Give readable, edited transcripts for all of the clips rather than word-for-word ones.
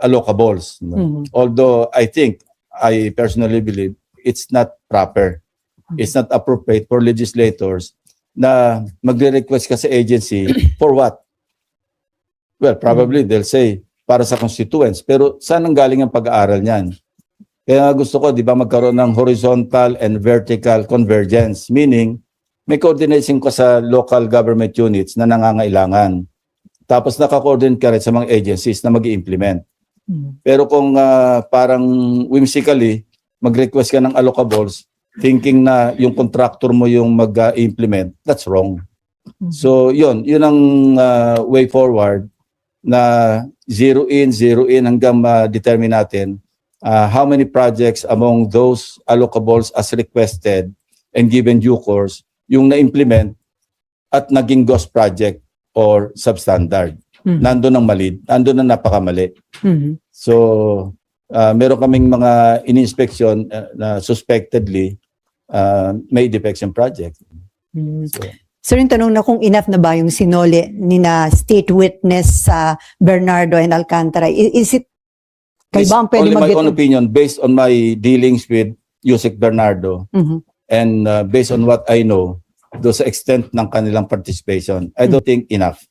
allocables. No? Although I personally believe it's not proper. It's not appropriate for legislators na magre-request ka sa agency for what? Well, probably they'll say para sa constituents. Pero saan ang galing ang pag-aaral niyan? Kaya gusto ko, di ba, magkaroon ng horizontal and vertical convergence. Meaning, may coordination ka sa local government units na nangangailangan. Tapos naka-coordinate ka rin sa mga agencies na mag-i-implement. Pero kung parang whimsically, mag-request ka ng allocables, thinking na yung contractor mo yung mag-implement, that's wrong. So yun ang way forward na zero in hanggang ma-determine natin how many projects among those allocables as requested and given due course yung na-implement at naging ghost project or substandard. Nandun ang mali, nandun ang napakamali. So meron kaming mga in-inspection na suspectedly may defects in project. Sir, yung tanong na kung enough na ba yung sinole ni na state witness sa Bernardo and Alcantara, is it kayo ba ang pwede only my own opinion based on my dealings with Yusek Bernardo and based on what I know do sa extent ng kanilang participation, I don't think enough.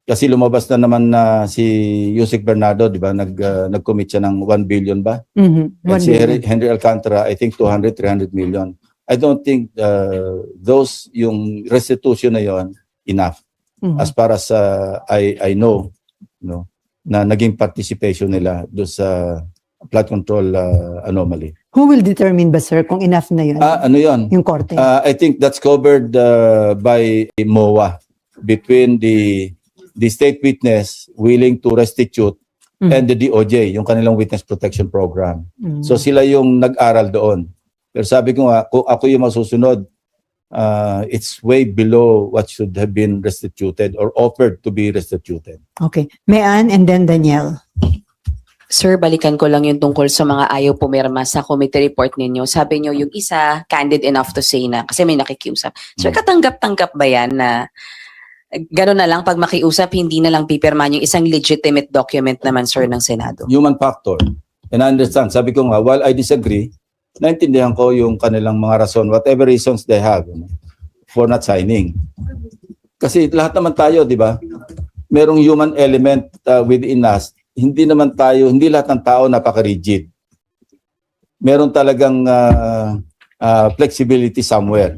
Kasi lumabas na naman na si Yusek Bernardo, di ba, nag-commit siya ng 1 billion ba? And si Henry Alcantara, I think 200-300 million. I don't think those, yung restitution na yon enough. As far as I know, no, na naging participation nila do sa flood control anomaly. Who will determine ba, sir, kung enough na yun? Ano yun? Yung korte? I think that's covered by MOA between the state witness willing to restitute and the DOJ, yung kanilang witness protection program. So sila yung nag-aral doon. Pero sabi ko nga, kung ako yung masusunod, it's way below what should have been restituted or offered to be restituted. Okay. Mayan and then Danielle. Sir, balikan ko lang yung tungkol sa mga ayaw pumirma sa committee report ninyo. Sabi nyo yung isa, candid enough to say na, kasi may nakikiusap. Sir, katanggap-tanggap ba yan na gano'n na lang, pag makiusap, hindi na lang pipirmahan yung isang legitimate document naman, sir, ng Senado? Human factor. And I understand. Sabi ko nga, while I disagree, naintindihan ko yung kanilang mga rason, whatever reasons they have for not signing. Kasi lahat naman tayo, di ba? Merong human element within us. Hindi lahat ng tao napaka-rigid. Meron talagang flexibility somewhere.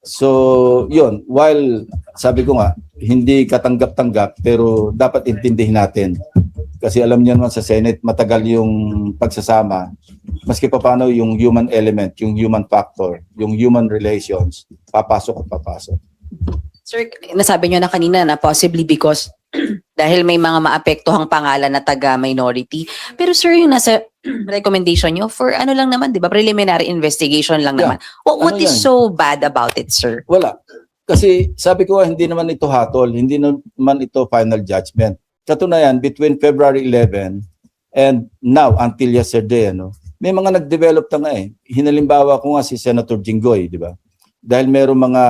So, yun, while sabi ko nga, hindi katanggap-tanggap, pero dapat intindihin natin. Kasi alam niyo naman sa Senate, matagal yung pagsasama. Maski pa paano yung human element, yung human factor, yung human relations, papasok at papasok. Sir, nasabi niyo na kanina na possibly because dahil may mga maapektuhang pangalan na taga-minority. Pero sir, yung nasa recommendation nyo, for ano lang naman, di ba? Preliminary investigation lang naman. What is so bad about it, sir? Wala. Kasi sabi ko, hindi naman ito hatol, hindi naman ito final judgment. Katunayan, between February 11 and now, until yesterday, may mga nag-develop na nga Hinalimbawa ko nga si Senator Jinggoy, di ba? Dahil mayroong mga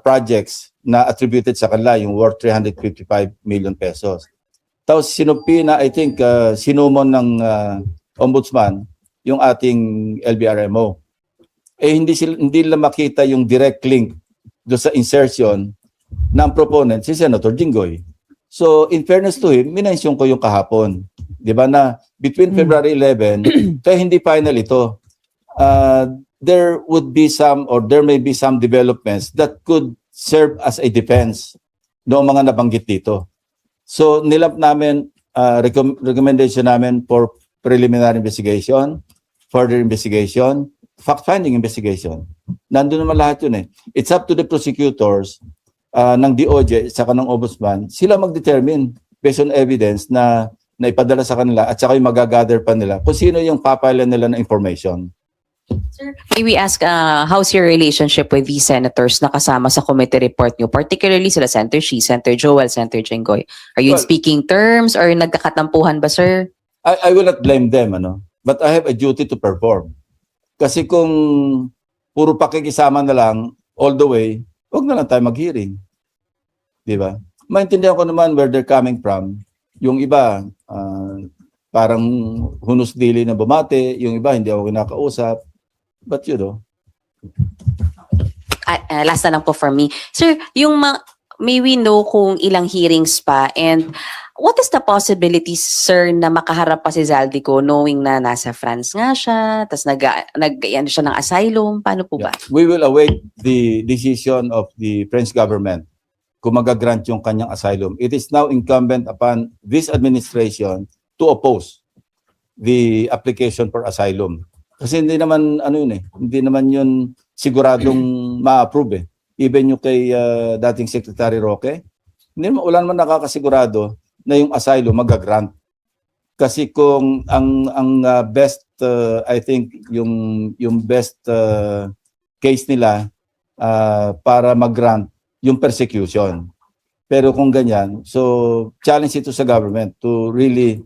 projects na attributed sa kanila, yung worth 355 million pesos. Tapos sinumpi na, I think, sinumon ng ombudsman yung ating LBRMO. Hindi nila makita yung direct link do sa insertion ng proponent, si Senator Jinggoy. So, in fairness to him, minensyon ko yung kahapon. Di ba na between February 11, kaya hindi final ito, there would be some or there may be some developments that could serve as a defense noong mga nabanggit dito. So, nilap namin, recommendation namin for preliminary investigation, further investigation, fact-finding investigation. Nandun naman lahat yun It's up to the prosecutors ng DOJ at saka ng Ombudsman, sila mag-determine based on evidence na ipadala sa kanila at saka yung magagather pa nila kung sino yung papalan nila ng information. Sir, may we ask, how's your relationship with these senators na kasama sa committee report nyo? Particularly sila Senator Shi, Senator Joel, Senator Jinggoy. Are you in speaking terms or nagkakatampuhan ba, sir? I will not blame them, but I have a duty to perform. Kasi kung puro pakikisama na lang all the way, wag na lang tayo mag-hearing. Di ba? Maintindihan ko naman where they're coming from. Yung iba, parang hunos dili na bumate, yung iba hindi ako kinakausap. But you know, Last na lang po for me. Sir, may we know kung ilang hearings pa and what is the possibility, sir, na makaharap pa si Zaldico knowing na nasa France nga siya, tapos nag-ano siya ng asylum? Paano po ba? we will await the decision of the French government kung magagrant yung kanyang asylum. It is now incumbent upon this administration to oppose the application for asylum. Kasi hindi naman hindi naman yun siguradong ma-approve eh. Even yung kay dating Secretary Roque, wala naman nakakasigurado na yung asylum magagrant. Kasi kung ang best I think yung best case nila para mag-grant yung persecution. Pero kung ganyan, so challenge ito sa government to really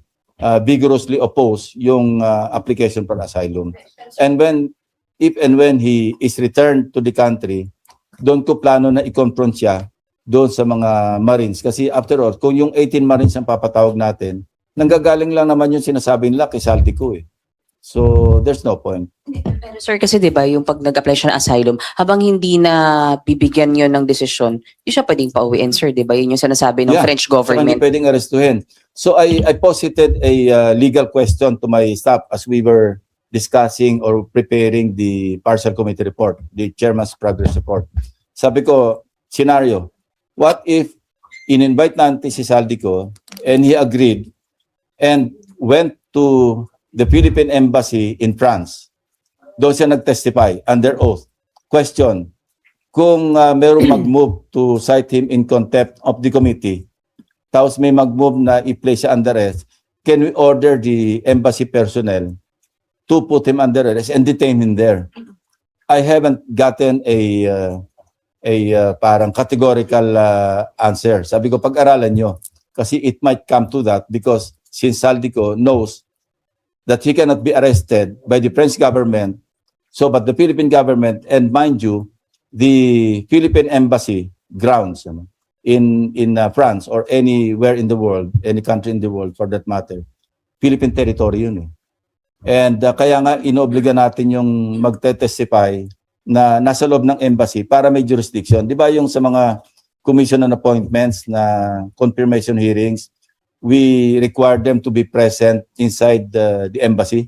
vigorously oppose yung application for asylum. And if and when he is returned to the country, doon ko plano na i-confront siya doon sa mga Marines. Kasi after all, kung yung 18 Marines ang papatawag natin, nanggagaling lang naman yung sinasabi nila kay Zaldico eh. So, there's no point. Pero sir, kasi di ba yung pag nag-apply siya ng asylum, habang hindi na bibigyan yun ng desisyon, hindi siya pwedeng pauwiin, sir, di ba? Yun yung sinasabi ng French So, government. hindi pwedeng arestuhin. So, I posited a legal question to my staff as we were discussing or preparing the partial committee report, the chairman's progress report. Sabi ko, scenario, what if in-invite natin si Zaldico and he agreed and went to the Philippine Embassy in France. Doon siya nag-testify under oath. Question, kung merong mag-move to cite him in contempt of the committee, tapos may mag-move na i-place siya under arrest, can we order the embassy personnel to put him under arrest and detain him there? I haven't gotten a parang categorical answer. Sabi ko, pag-aralan nyo. Kasi it might come to that because since Zaldico knows that he cannot be arrested by the French government, so but the Philippine government, and mind you, the Philippine embassy grounds in France or anywhere in the world, any country in the world for that matter, Philippine territory yun eh. And kaya nga inobliga natin yung magte-testify na nasa loob ng embassy para may jurisdiction. Di ba yung sa mga commission on appointments na confirmation hearings, we require them to be present inside the embassy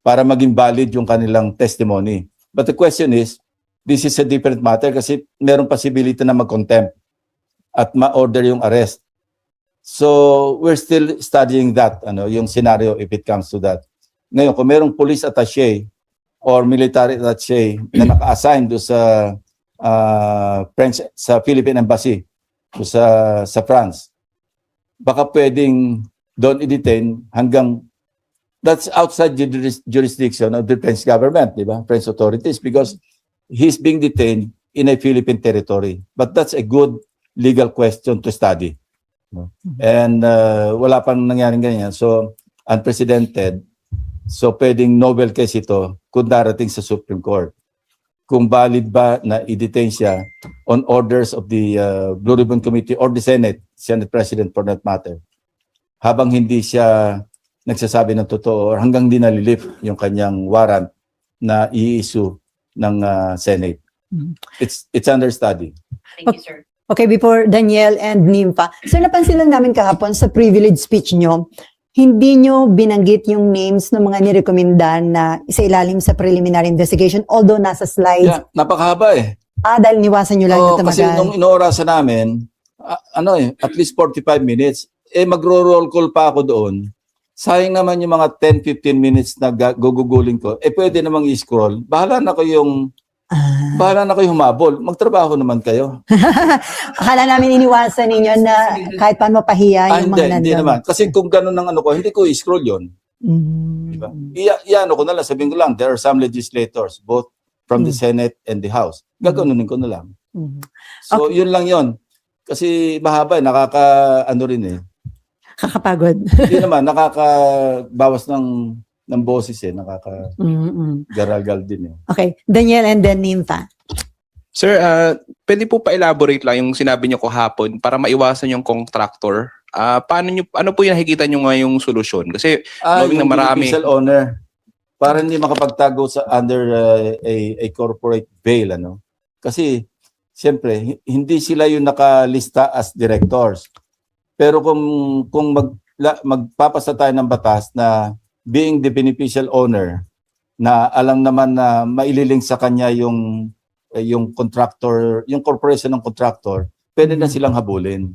para maging valid yung kanilang testimony. But the question is, this is a different matter kasi merong possibility na mag-contempt at ma-order yung arrest. So, we're still studying that, yung scenario if it comes to that. Ngayon, kung merong police attaché or military attaché na naka-assign do sa French, sa Philippine Embassy, do sa France, baka pwedeng doon i-detain hanggang that's outside the jurisdiction of the French government, di ba? French authorities, because he's being detained in a Philippine territory. But that's a good legal question to study. And wala pang nangyaring ganyan. So, unprecedented. So, pwedeng novel case ito kung darating sa Supreme Court. Kung valid ba na i-detain siya on orders of the Blue Ribbon Committee or the Senate President for that matter, habang hindi siya nagsasabi ng totoo or hanggang di nalilift yung kanyang warrant na i-issue ng Senate. It's under study. Thank you, sir. Okay, before Daniel and Nympha, sir, napansin lang namin kahapon sa privilege speech nyo, hindi nyo binanggit yung names ng mga nirekomenda na isailalim sa preliminary investigation, although nasa slides. Yeah, napakahaba eh. Dahil niwasan nyo lang na Kasi tumagal. nung inoorasan namin, at least 45 minutes, magro-roll call pa ako doon. Sayang naman yung mga 10-15 minutes na guguguling ko. Pwede namang i-scroll. Bahala na kayong humabol. Magtrabaho naman kayo. Akala namin iniwasan ninyo na kahit paano mapahiya yung mga Hindi nandun. naman. Kasi kung ganun ang hindi ko i-scroll yun. Diba? Iano ko na lang, sabihin ko lang, there are some legislators, both from the Senate and the House. Gaganunin ko na lang. So, yun lang yun. Kasi mahaba, rin eh. Kakapagod. Hindi naman, nakakabawas ng boses eh, nakakagaragal din eh. Okay, Daniel and then Nympha. Sir, pwede po pa-elaborate lang yung sinabi niyo kahapon para maiwasan yung contractor. Ano po yung nakikita niyo ngayong solusyon? Kasi knowing na Yung marami. beneficial owner, para hindi makapagtago sa under a corporate veil, ano? Kasi siyempre hindi sila yung nakalista as directors. Pero kung magpapasa tayo ng batas na being the beneficial owner, na alam naman na maililing sa kanya yung contractor, yung corporation ng contractor, pwede na silang habulin.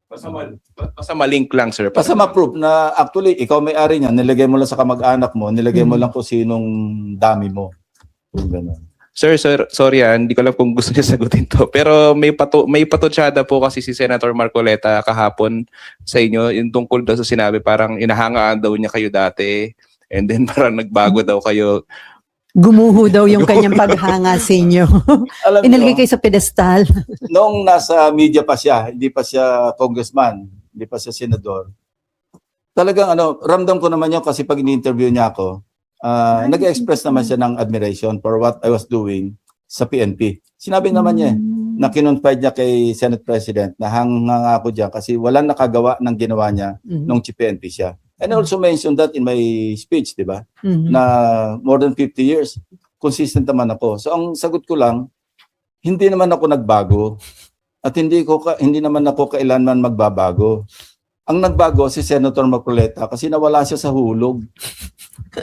Basta malink lang, sir. Basta ma-prove na actually ikaw may-ari niya, nilagay mo lang sa kamag-anak mo, nilagay mo lang kung sinong dami mo. Yung ganun. Sir, sorry hindi ko lang kung gusto niya sagutin to. Pero may patutsada po kasi si Senator Marcoleta kahapon sa inyo, yung tungkol daw sa sinabi, parang inahangaan daw niya kayo dati, and then parang nagbago daw kayo. Gumuho daw yung kanyang paghanga sa inyo. Alam Inalagay niyo, kayo sa pedestal. noong nasa media pa siya, hindi pa siya congressman, hindi pa siya senador, talagang ramdam ko naman yun kasi pag ini-interview niya ako, nag-express naman siya ng admiration for what I was doing sa PNP. Sinabi naman niya na kinonfide niya kay Senate President na hanga ako dyan kasi walang nakagawa ng ginawa niya nung PNP siya. And I also mentioned that in my speech, di ba? Na more than 50 years, consistent naman ako. So ang sagot ko lang, hindi naman ako nagbago at hindi naman ako kailanman magbabago. Ang nagbago si Senator Marcoleta kasi nawala siya sa hulog.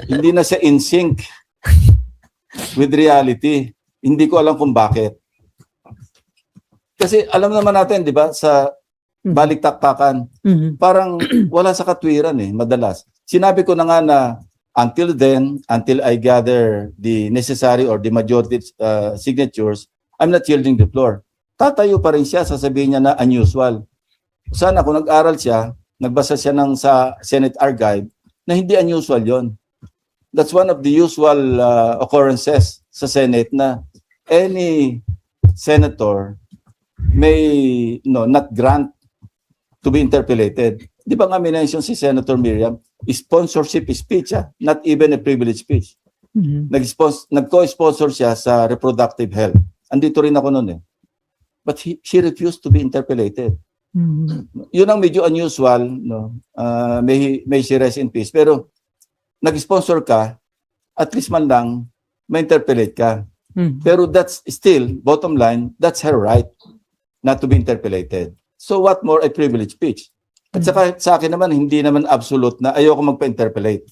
Hindi na siya in sync with reality. Hindi ko alam kung bakit. Kasi alam naman natin, di ba, sa balik-taktakan, parang wala sa katwiran madalas. Sinabi ko na nga na until I gather the necessary or the majority signatures, I'm not yielding the floor. Tatayo pa rin siya, sasabihin niya na unusual. Sana kung nag-aral siya, nagbasa siya sa Senate Archive, na hindi unusual yon. That's one of the usual occurrences sa Senate na any senator may not grant to be interpellated. Di ba nga minention si Senator Miriam, sponsorship speech, not even a privilege speech. Nag-co-sponsor siya sa reproductive health. Andito rin ako noon But she refused to be interpellated. Yun ang medyo unusual, may she rest in peace. Pero nag-sponsor ka, at least man lang, ma-interpellate ka. Pero that's still, bottom line, that's her right not to be interpellated. So what more a privilege speech? At saka sa akin naman, hindi naman absolute na ayoko magpa-interpellate.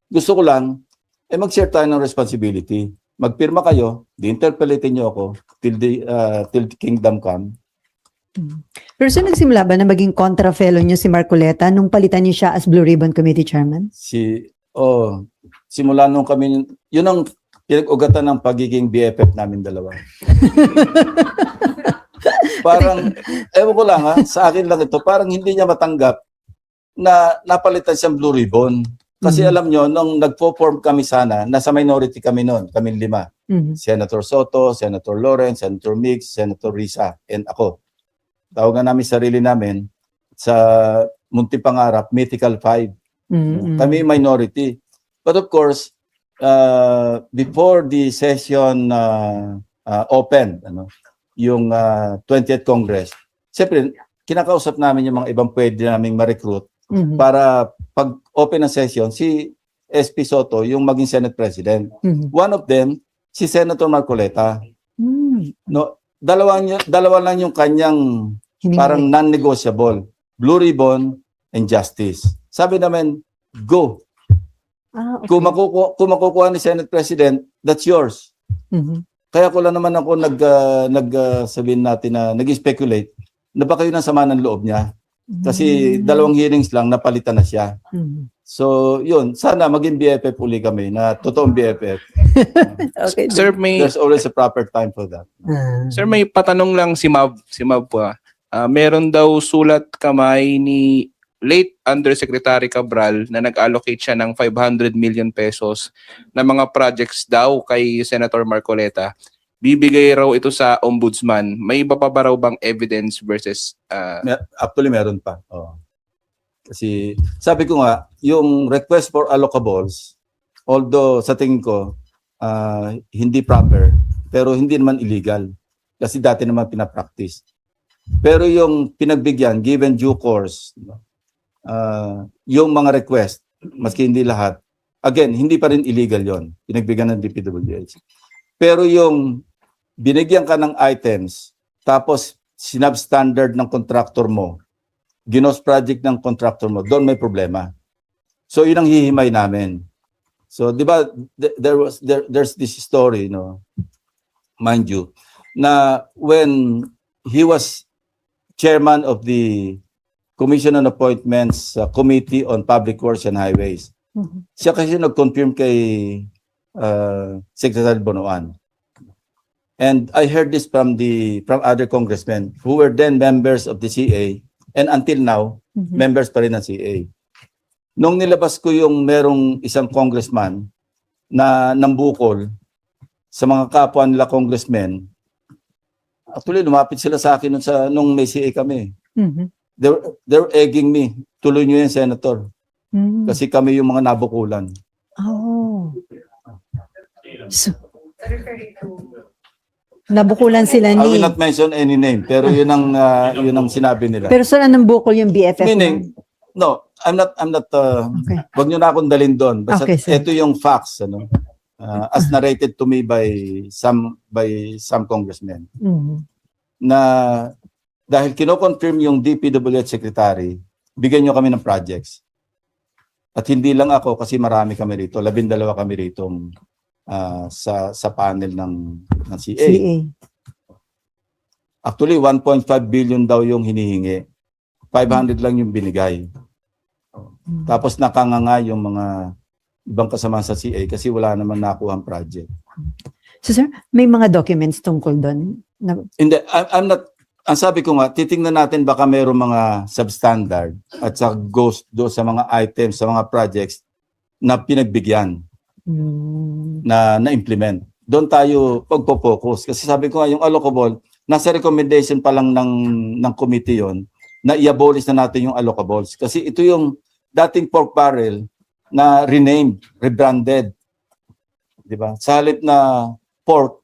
Gusto ko lang, mag-share tayo ng responsibility. Magpirma kayo, di-interpellatein niyo ako till the kingdom come. Pero so nagsimula ba na maging contra-fellow niyo si Marcoleta nung palitan niyo siya as Blue Ribbon Committee Chairman? Simula nung kami, yun ang pinag-ugatan ng pagiging BFF namin dalawa. Parang, ewan ko lang sa akin lang ito, parang hindi niya matanggap na napalitan siyang Blue Ribbon. Kasi alam nyo, nung nagpo-form kami sana, nasa minority kami noon, kami 5. Senator Soto, Senator Lawrence, Senator Mix, Senator Risa, and ako. Tawagan namin sarili namin sa Munti Pangarap, Mythical 5. Kami minority. But of course, before the session opened, yung 20th Congress, siyempre, kinakausap namin yung mga ibang pwede naming ma-recruit para pag open ng session, si SP Soto yung maging Senate President. One of them, si Senator Marcoleta. Dalawa lang yung kanyang parang non-negotiable. Blue Ribbon and Justice. Sabi namin, go. Okay. Kung makukuha ni Senate President, that's yours. Kaya ko lang naman ako sabihin natin na nag-speculate na baka yun ang sama ng loob niya. Kasi 2 hearings lang, napalitan na siya. So, yun. Sana maging BFF uli kami na totoong BFF. Okay. Sir, There's always a proper time for that. Sir, may patanong lang si Mav po. Meron daw sulat kamay ni late Undersecretary Cabral na nag-allocate siya ng 500 million pesos na mga projects daw kay Senator Marcoleta. Bibigay raw ito sa ombudsman. May iba pa ba raw bang evidence versus... Actually, meron pa. Kasi sabi ko nga, yung request for allocables, although sa tingin ko, hindi proper, pero hindi naman illegal. Kasi dati naman pinapractice. Pero yung pinagbigyan, given due course, yung mga request, maski hindi lahat, again, hindi pa rin illegal yon, pinagbigyan ng DPWH. Pero yung binigyan ka ng items, tapos sinabstandard ng contractor mo, ginos project ng contractor mo, doon may problema. So yun ang hihimay namin. So di ba there's this story, no, mind you, na when he was chairman of the Commission on Appointments Committee on Public Works and Highways, siya kasi nag-confirm kay Secretary Bonoan. And I heard this from other congressmen who were then members of the CA and until now members pa rin ng CA. Nung nilabas ko yung merong isang congressman na nambukol sa mga kapwa nila congressmen, actually lumapit sila sa akin nung may CA kami. They were egging me, tuloy nyo yan, Senator. Kasi kami yung mga nabukulan. Oh. So, nabukulan sila I will ni... not mention any name, pero yun ang sinabi nila. Pero saan ang bukol yung BFF? Meaning, no, I'm not Okay. wag niyo na akong dalhin doon. Basta Okay, sir. ito yung facts, ano. As narrated to me by some congressmen, na dahil kino-confirm yung DPWH secretary, bigyan niyo kami ng projects. At hindi lang ako, kasi marami kami rito, 12 kami rito sa panel ng CA. CA. Actually, 1.5 billion daw yung hinihingi. 500 lang yung binigay. Tapos nakanganga yung mga ibang kasama sa CA kasi wala naman nakuhang project. So sir, may mga documents tungkol doon? Hindi, I'm not, ang sabi ko nga, titingnan natin baka mayroong mga substandard at sa ghost do sa mga items, sa mga projects na pinagbigyan, na implement. Doon tayo pagpo-focus. Kasi sabi ko nga, yung allocable, nasa recommendation pa lang ng committee yon na i-abolish na natin yung allocables. Kasi ito yung dating pork barrel na renamed, rebranded. Diba? Sa halip na pork,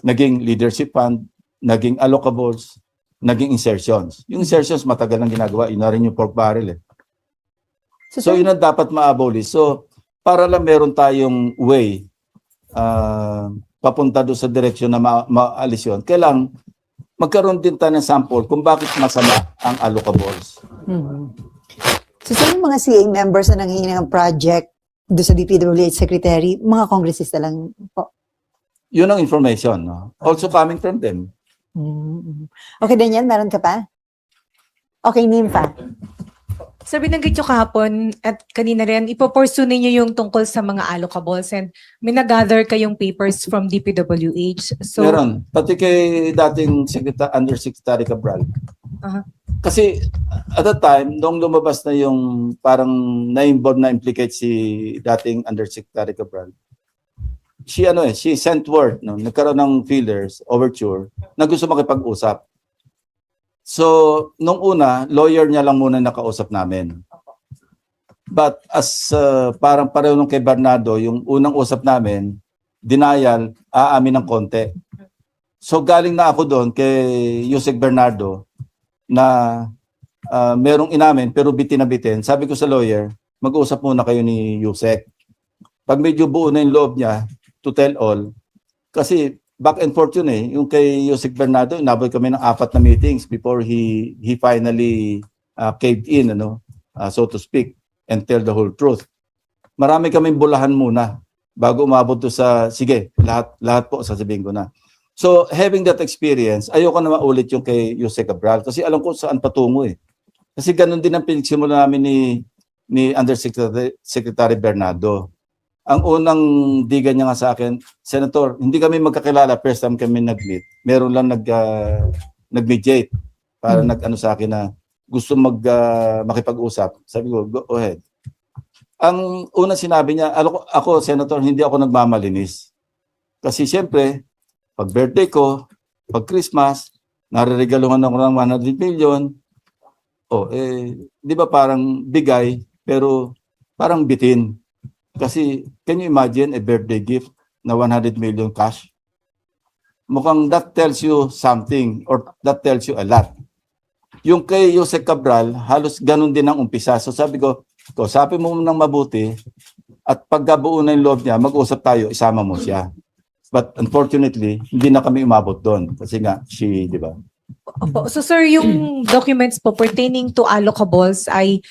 naging leadership fund, naging allocables, naging insertions. Yung insertions matagal nang ginagawa, yun na rin yung pork barrel eh. So yun ang dapat ma-abolish. So para lang meron tayong way papunta doon sa direksyon na maalis yun, kailang magkaroon din tayo ng sample kung bakit masama ang allocables. So sa mga CA members na nanghihingi ng project doon sa DPWH Secretary, mga kongresista lang po? Yun ang information. No? Also coming from them. Okay, Daniel, meron ka pa? Okay, Nympha. So binanggit nyo kahapon at kanina rin, ipopursue ninyo yung tungkol sa mga allocables and may nag-gather kayong papers from DPWH. So, Meron. Pati kay dating Undersecretary Cabral. Kasi at that time, nung lumabas na yung parang na-involve na implicate si dating Undersecretary Cabral, she sent word, no, nagkaroon ng feelers, overture, na gusto makipag-usap. So, nung una, lawyer niya lang muna nakausap namin. But as parang pareho nung kay Bernardo, yung unang usap namin, denial, aamin ng konti. So, galing na ako doon kay Yusek Bernardo na merong inamin pero bitin na bitin. Sabi ko sa lawyer, mag-usap muna kayo ni Yusek. Pag medyo buo na yung loob niya, to tell all, kasi back and forth yun eh. Yung kay Yusek Bernardo, inabot kami ng 4 na meetings before he finally caved in, so to speak, and tell the whole truth. Marami kaming bulahan muna bago umabot to sa, sige, lahat po sasabihin ko na. So, having that experience, ayoko na maulit yung kay Yusek Cabral kasi alam ko saan patungo eh. Kasi ganun din ang pinagsimula namin ni Undersecretary Bernardo. Ang unang diga niya nga sa akin, Senator, hindi kami magkakilala, first time kami nag-meet. Meron lang nag-mediate para nag-ano sa akin na gusto makipag-usap. Sabi ko, go ahead. Ang unang sinabi niya, ako, Senator, hindi ako nagmamalinis. Kasi siyempre, pag birthday ko, pag Christmas, nare-regaluhan ako ng 100 million. Di ba parang bigay, pero parang bitin. Kasi, can you imagine a birthday gift na 100 million cash? mukhang that tells you something or that tells you a lot. Yung kay Jose Cabral, halos ganun din ang umpisa. So sabi ko, sabi mo nang mabuti at pagkabuo na yung loob niya, mag-usap tayo, isama mo siya. But unfortunately, hindi na kami umabot doon. Kasi nga, di ba? Opo. So sir, yung documents po pertaining to allocables ay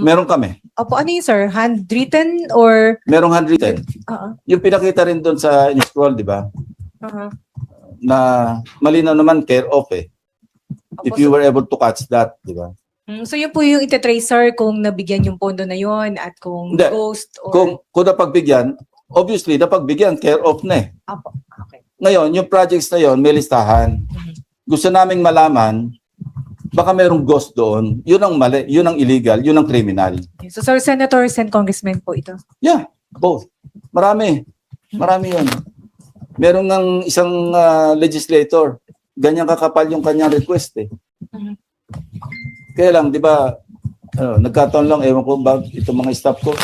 Meron kami. opo, ano yun sir? Handwritten or Merong handwritten. uh Yung pinakita rin doon sa scroll, di ba? Na malinaw naman, care of eh. If you were able to catch that, di ba? So yun po yung itatrace sir kung nabigyan yung pondo na yon at kung Hindi. ghost or Kung napagbigyan, obviously, napagbigyan, care of na eh. Opo. Okay. Ngayon, yung projects na yon may listahan. Gusto naming malaman, baka merong ghost doon. Yun ang mali, yun ang illegal, yun ang criminal. So sir, senators and congressmen po ito. Yeah, both. Marami. Marami yun. Meron ng isang legislator, ganyan kakapal yung kanyang request eh. Mhm. Kaya lang, di ba, nagkataon lang, ewan ko ba, itong mga staff ko,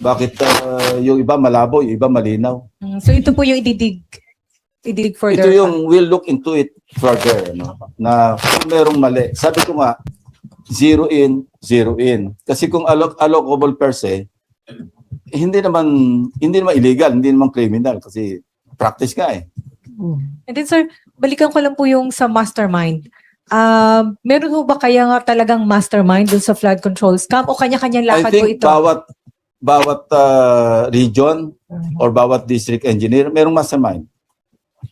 bakit yung iba malabo, yung iba malinaw. So ito po yung ididig further. Ito yung we'll look into it further, no? Na kung merong mali. Sabi ko nga, zero in, zero in. Kasi kung allocable per se, hindi naman illegal, hindi naman criminal kasi practice ka eh. And then sir, balikan ko lang po yung sa mastermind. Meron ho ba kaya nga talagang mastermind dun sa flood control scam o kanya-kanyang I lakad po think ito? bawat region or bawat district engineer, merong mastermind.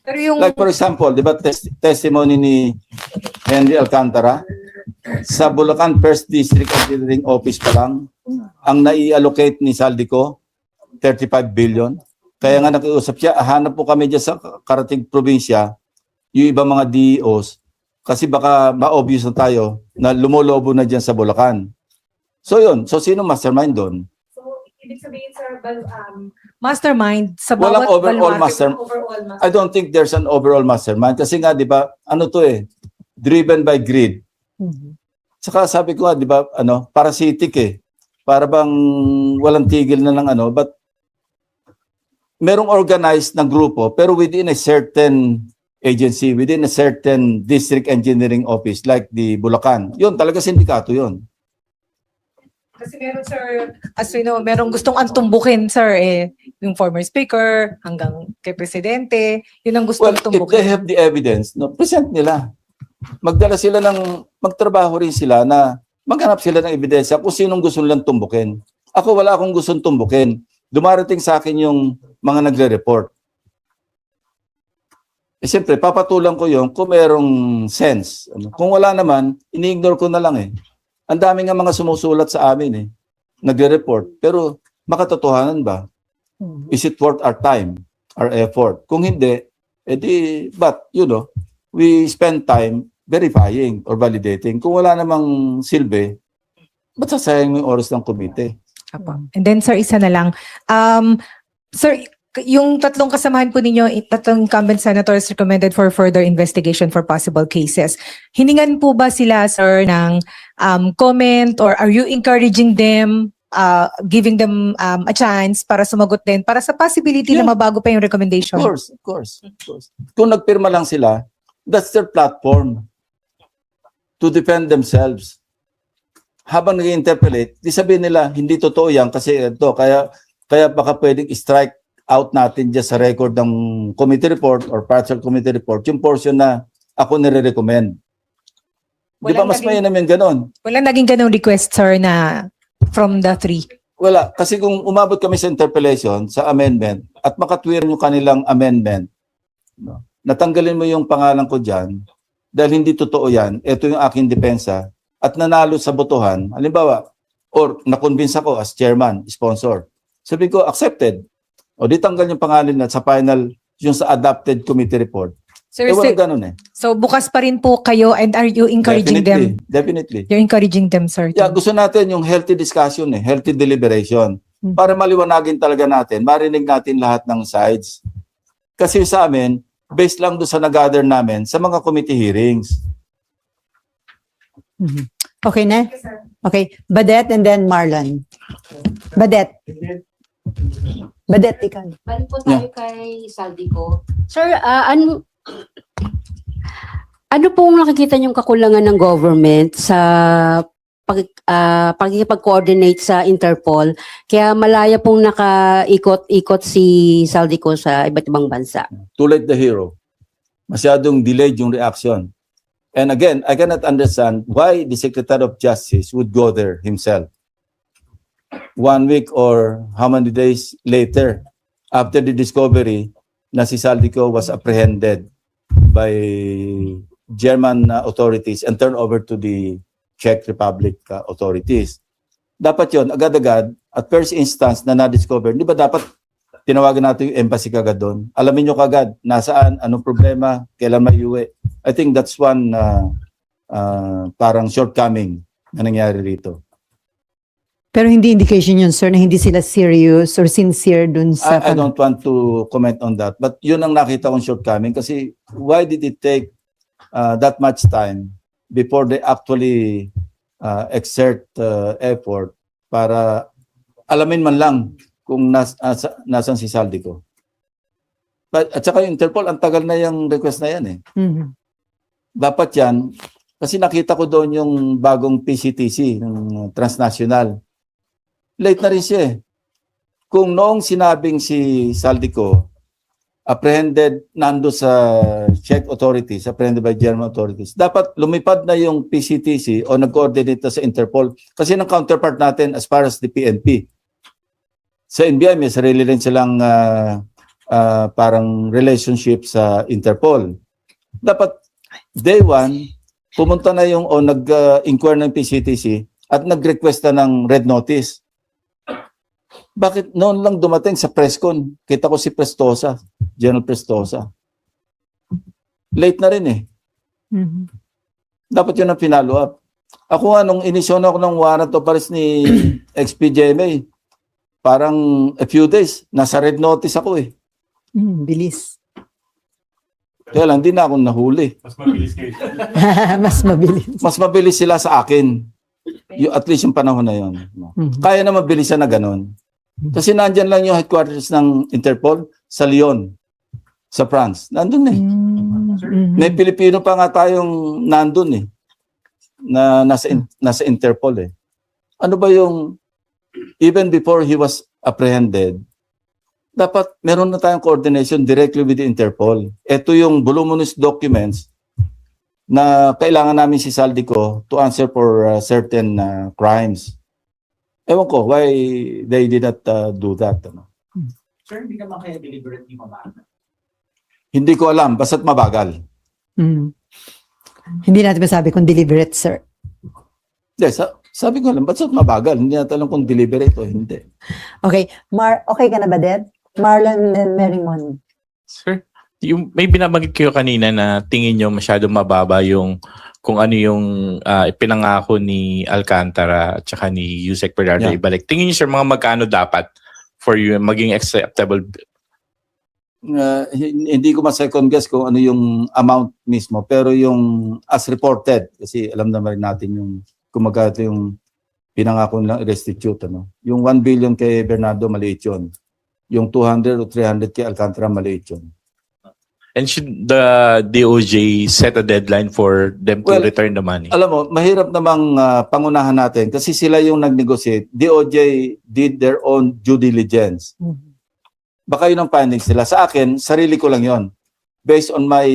Pero yung Like for example, di ba testimony ni Henry Alcantara, sa Bulacan First District Engineering Office pa lang, ang nai-allocate ni Saldico, 35 billion. Kaya nga nakiusap siya, hanap po kami dyan sa karating probinsya, yung ibang mga DEOs, kasi baka ma-obvious na tayo na lumolobo na dyan sa Bulacan. So yun, so sino mastermind doon? ibig sabihin sir, mastermind sa Walang bawat overall baluarte, overall I don't think there's an overall mastermind kasi nga 'di ba ano to eh driven by greed. Saka sabi ko nga 'di ba parasitic eh. Para bang walang tigil na ng but merong organized na grupo pero within a certain agency, within a certain district engineering office like the Bulacan. 'Yun talaga sindikato 'yun. Kasi meron sir, as we know, merong gustong antumbukin sir yung former speaker hanggang kay presidente, yun ang gustong Well, if they tumbukin. have the evidence, present nila. Magdala sila magtrabaho rin sila na maghanap sila ng ebidensya kung sinong gusto nilang tumbukin. Ako wala akong gustong tumbukin. Dumarating sa akin yung mga nagre-report. Siyempre, papatulang ko yung kung merong sense. Kung wala naman, ini-ignore ko na lang eh. Ang dami nga mga sumusulat sa amin eh. Nagre-report. Pero makatotohanan ba? Is it worth our time, our effort? Kung hindi, but we spend time verifying or validating. Kung wala namang silbi, ba't sasayang yung oras ng komite? And then sir, isa na lang. Sir, yung tatlong kasamahan po ninyo, tatlong incumbent senators recommended for further investigation for possible cases. Hiningan po ba sila, sir, ng comment or are you encouraging them, giving them a chance para sumagot din, para sa possibility na mabago pa yung recommendation? Of course. Kung nagpirma lang sila, that's their platform to defend themselves. Habang nag-interpolate, di sabihin nila, hindi totoo yan kasi ito, kaya baka pwedeng strike out natin dyan sa record ng committee report or partial committee report, yung portion na ako nire-recommend. Di ba mas mainam yung ganon? Wala naging ganong request, sir, na from the three? Wala. Kasi kung umabot kami sa interpellation, sa amendment, at makatwir yung kanilang amendment, natanggalin mo yung pangalan ko dyan, dahil hindi totoo yan, ito yung aking depensa, at nanalo sa botohan, halimbawa, or na-convince ako as chairman, sponsor, sabi ko, accepted. O di tanggal yung pangalan na sa final, yung sa adopted committee report. Sir, Walang ganun eh. so bukas pa rin po kayo and are you encouraging them? Definitely. You're encouraging them, sir. Yeah, gusto natin yung healthy discussion healthy deliberation. Para maliwanagin talaga natin, marinig natin lahat ng sides. Kasi sa amin, based lang doon sa nag-gather namin sa mga committee hearings. Okay na? Okay. Badet and then Marlon. Badet, ikaw. Balik po tayo kay Saldico. Sir, ano Ano pong nakikita niyong kakulangan ng government sa pagkikipag-coordinate sa Interpol kaya malaya pong nakaikot-ikot si Saldico sa iba't ibang bansa? Too late the hero. Masyadong delayed yung reaction. And again, I cannot understand why the Secretary of Justice would go there himself. 1 week or how many days later, after the discovery na si Saldico was apprehended by German authorities and turned over to the Czech Republic authorities. Dapat yon agad-agad, at first instance na na-discover, di ba dapat tinawagan natin yung embassy kagad doon? Alamin nyo kagad, nasaan, anong problema, kailan maiuwi. I think that's one parang shortcoming na nangyari rito. Pero hindi indication yun, sir, na hindi sila serious or sincere dun sa... I don't want to comment on that, but yun ang nakita kong shortcoming kasi why did it take that much time before they actually exert effort para alamin man lang kung nasan si Saldico. But, at saka yung Interpol, ang tagal na yung request na yan eh. Mhm. Dapat yan, kasi nakita ko doon yung bagong PCTC, ng transnational. Late na rin siya eh. Kung noong sinabing si Saldico, apprehended nando sa Czech authorities, apprehended by German authorities, dapat lumipad na yung PCTC o nag-coordinate na sa Interpol. Kasi ng counterpart natin as far as the PNP. Sa NBI, may sarili rin silang parang relationship sa Interpol. Dapat day one, pumunta na yung o nag-inquire ng PCTC at nag-request na ng red notice. Bakit noon lang dumating sa presscon? Kita ko si Prestosa, General Prestosa. Late na rin eh. Mhm. Dapat yun ang pinalo up. Ako nga, nung inisyon ako ng warrant of arrest ni XPGMA, parang a few days, nasa red notice ako eh. Bilis. Kaya lang, di na ako nahuli. Mas mabilis. Mas mabilis sila sa akin. At least yung panahon na yun. Mhm. Kaya na mabilisan na ganun. Kasi nandyan lang yung headquarters ng Interpol sa Lyon, sa France. Nandun eh. Mhm. May Pilipino pa nga tayong nandun eh. Na nasa Interpol eh. Ano ba yung, even before he was apprehended, dapat meron na tayong coordination directly with the Interpol. Ito yung voluminous documents na kailangan namin si Saldico to answer for certain crimes. Ewan ko, why they did not do that. Ano? Sir, hindi ka man kaya deliberately mabagal. Hindi ko alam, basta't mabagal. Mhm. Hindi natin masabi kung deliberate, sir. Yes, sabi ko lang, basta't mabagal. Hindi natin alam kung deliberate o hindi. Okay. Okay ka na ba, Ded? Marlon and Merrimon. Sir, yung may binabanggit kayo kanina na tingin nyo masyadong mababa yung kung ano yung ipinangako ni Alcantara at saka ni Yusek Bernardo Yeah. ibalik. Tingin nyo sir, mga magkano dapat for you maging acceptable? Hindi ko ma-second guess kung ano yung amount mismo, pero yung as reported, kasi alam naman natin yung kung magkano yung pinangako nilang restitute. Ano? Yung 1 billion kay Bernardo, maliit yun. Yung 200 o 300 kay Alcantara, maliit yun. And should the DOJ set a deadline for them to Well, return the money? Alam mo, mahirap namang pangunahan natin kasi sila yung nag-negotiate. DOJ did their own due diligence. Baka yun ang findings nila. Sa akin, sarili ko lang yon. Based on my,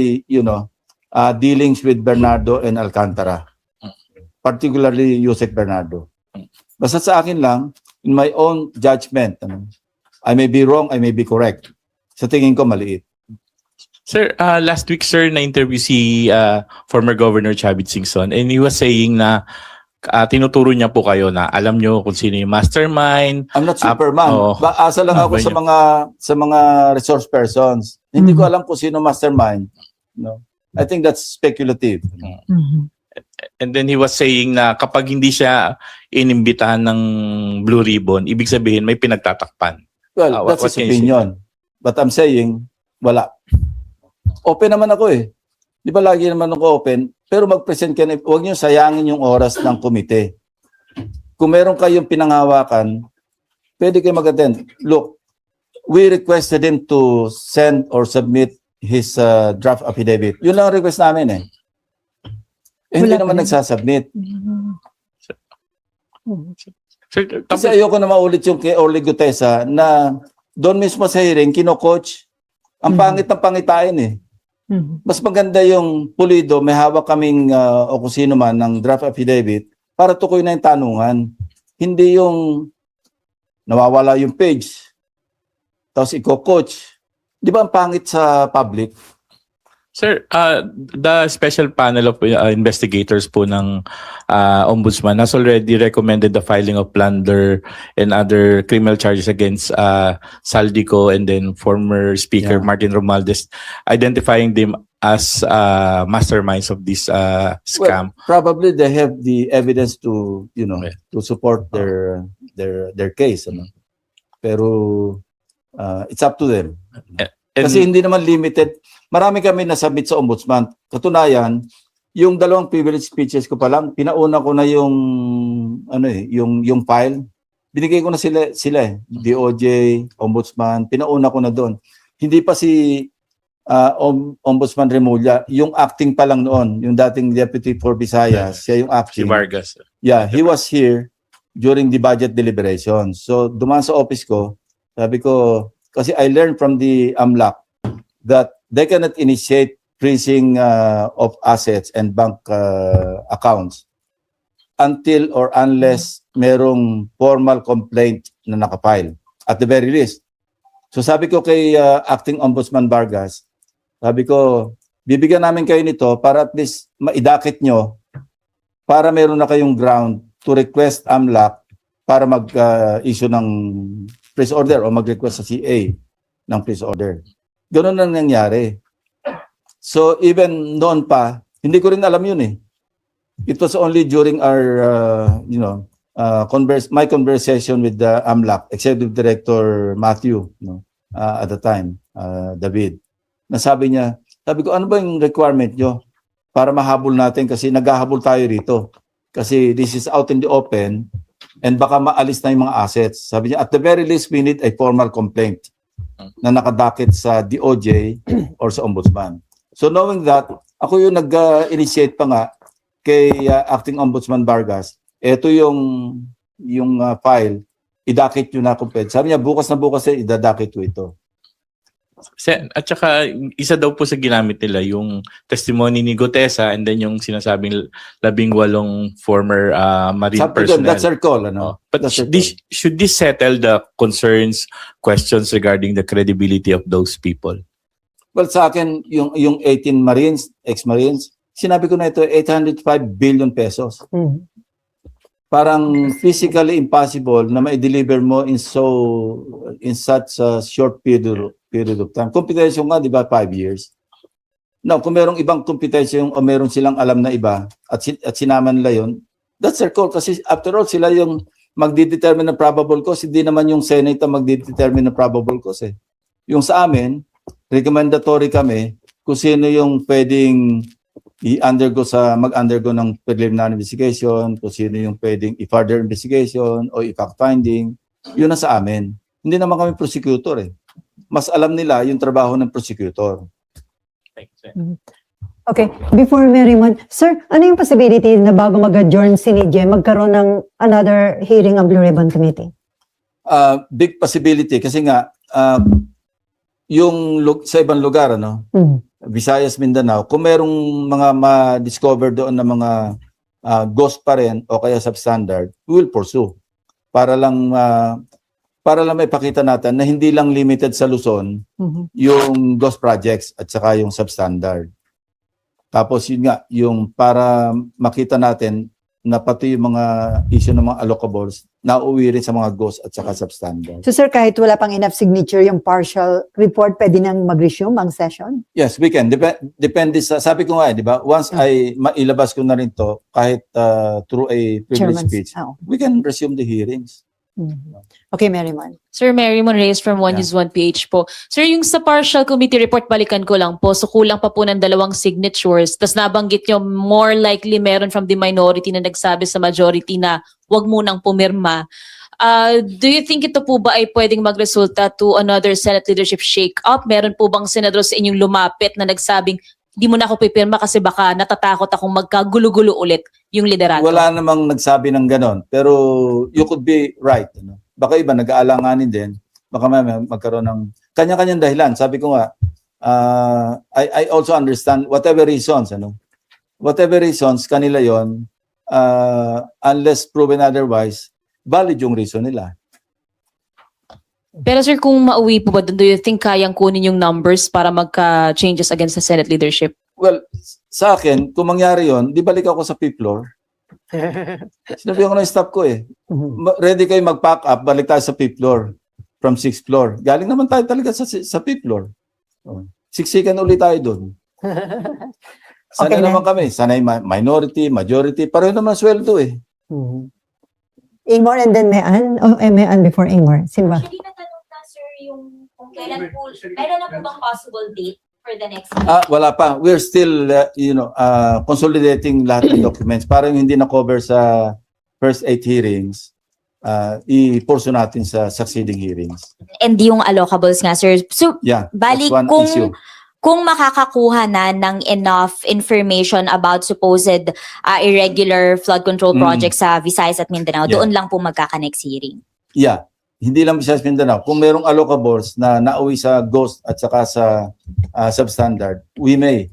dealings with Bernardo and Alcantara. Particularly Yusek Bernardo. Basta sa akin lang, in my own judgment, I may be wrong, I may be correct. Sa tingin ko, maliit. Sir, last week sir na-interview si former Governor Chavit Singson and he was saying na tinuturo niya po kayo na alam nyo kung sino yung mastermind. I'm not Superman. oo. Asa lang ako sa mga resource persons. Hindi ko alam kung sino mastermind. No? I think that's speculative. Mhm. And then he was saying na kapag hindi siya inimbitahan ng Blue Ribbon, ibig sabihin may pinagtatakpan. Well, that's what his can you say? opinion. But I'm saying, wala. Open naman ako eh. Di ba lagi naman ako open? Pero mag-present ka na, huwag niyo sayangin yung oras ng komite. Kung meron kayong pinanghawakan, pwede kayo mag-attend. Look, we requested him to send or submit his draft affidavit. Yun lang ang request namin eh. Hindi Wala pa naman rin. nagsasubmit. Sir, Kasi ayoko na maulit yung kay Orly Gutesa na doon mismo sa hearing, kino-coach. Ang pangit ng pangitain eh. Mas maganda yung pulido, may hawak kaming o kung sino man ng draft affidavit para tukoy na yung tanungan. Hindi yung nawawala yung page, tapos iko-coach. Di ba ang pangit sa public? Sir, the special panel of investigators po ng Ombudsman has already recommended the filing of plunder and other criminal charges against Saldico and then former Speaker Yeah. Martin Romualdez, identifying them as masterminds of this scam. Well, probably they have the evidence to, Okay. to support their case. Ano? Pero it's up to them. And- Kasi hindi naman limited. Marami kami nasubmit sa Ombudsman. Katunayan, yung dalawang privilege speeches ko pa lang, pinauna ko na yung yung file. Binigay ko na sila eh. DOJ, Ombudsman, pinauna ko na doon. Hindi pa si Ombudsman Remulla, yung acting pa lang noon, yung dating Deputy for Visayas, siya yung si acting. Vargas. Yeah, he was here during the budget deliberation. So, dumaan sa office ko, sabi ko, kasi I learned from the AMLAC that they cannot initiate freezing of assets and bank accounts until or unless merong formal complaint na nakapile, at the very least. So sabi ko kay Acting Ombudsman Vargas, sabi ko, bibigyan namin kayo nito para at least maidakit nyo para meron na kayong ground to request AMLAC para mag-issue ng freeze order o mag-request sa CA ng freeze order. Ganun ang nangyari. So even noon pa, hindi ko rin alam yun eh. It was only during our, my conversation with the AMLAC, Executive Director Matthew, at the time, David, nasabi niya, sabi ko, ano ba yung requirement nyo para mahabol natin kasi naghahabol tayo rito. Kasi this is out in the open and baka maalis na yung mga assets. Sabi niya, at the very least, we need a formal complaint na nakadakit sa DOJ or sa Ombudsman. So knowing that, ako yung nag-initiate pa nga kay Acting Ombudsman Vargas, ito yung file, idakit nyo na kung pwede. Sabi niya, bukas na bukas idadakit ko ito. At saka, isa daw po sa ginamit nila yung testimony ni Gutesa and then yung sinasabing 18 former Marine Sabi ko, personnel. that's our call. Ano? But That's our should this settle the concerns, questions regarding the credibility of those people? Well, sa akin, yung 18 Marines, ex-Marines, sinabi ko na ito, 805 billion pesos. Parang physically impossible na ma-deliver mo in such a short period of time. Computation nga, di ba, 5 years. Now, kung merong ibang computation o meron silang alam na iba at sinama nila yun, that's their call. Kasi after all, sila yung magdidetermine ng probable cause. Hindi naman yung Senate ang magdidetermine ng probable cause. Yung sa amin, recommendatory kami kung sino yung pwedeng mag-undergo ng preliminary investigation, kung sino yung pwedeng i-further investigation o i-fact finding, yun na sa amin. Hindi naman kami prosecutor eh. Mas alam nila yung trabaho ng prosecutor. Okay, before Merrimon, sir, ano yung possibility na bago mag-adjourn si Nidje, magkaroon ng another hearing ng Blue Ribbon Committee? Big possibility kasi nga sa ibang lugar, Visayas, Mindanao, kung merong mga ma-discover doon na mga ghost pa rin o kaya substandard, we will pursue para lang may pakita natin na hindi lang limited sa Luzon yung ghost projects at saka yung substandard. Tapos yun nga, yung para makita natin na pati yung mga issue ng mga allocables na uuwi rin sa mga ghost at saka substandard. So sir, kahit wala pang enough signature yung partial report, pwede nang mag-resume ang session? Yes, we can. Depende sa, sabi ko nga, di ba? Once ay mailabas ko na rin to, kahit through a privilege speech, we can resume the hearings. Okay, Merrimon. Sir Merrimon Reyes from One News 1 PH po. Sir, yung sa partial committee report, balikan ko lang po. So kulang pa po ng 2 signatures. Tapos nabanggit nyo, more likely meron from the minority na nagsabi sa majority na wag munang pumirma. Do you think ito po ba ay pwedeng magresulta to another Senate leadership shake-up? Meron po bang senador sa inyong lumapit na nagsabing, di mo na ako pipirma kasi baka natatakot akong magkagulo-gulo ulit yung liderato? Wala namang nagsabi ng ganon. Pero you could be right. Ano? Baka iba nag-aalanganin din. Baka may magkaroon ng kanya-kanyang dahilan. Sabi ko nga, I also understand whatever reasons. Whatever reasons, kanila yon, unless proven otherwise, valid yung reason nila. Pero sir, kung mauwi po ba doon, do you think kayang kunin yung numbers para magka-changes against the Senate leadership? Well, sa akin, kung mangyari yon, di balik ako sa 5th floor. Sinabi ko ng staff ko ready kayo mag-pack up, balik tayo sa 5th floor from 6th floor. Galing naman tayo talaga sa 5th floor. Siksikan ulit tayo doon. Sanay Okay na. naman kami. Sanay minority, majority. Pareho naman sweldo Ingmar and then Mayan. Mayan before Ingmar. Sino ba? Hindi natanong na, sir, yung kung kailan po, meron na po bang possible date for the next Wala pa. We're still, consolidating lahat ng documents. Parang hindi na-cover sa first 8 hearings. I-portion natin sa succeeding hearings. And yung allocables nga, sir. So, Yeah, balik that's one issue. kung makakakuha na ng enough information about supposed irregular flood control projects sa Visayas at Mindanao, Yeah. doon lang po magkaka-next hearing. Yeah. Hindi lang Visayas Mindanao. Kung merong allocables na nauwi sa GHOST at saka sa substandard, we may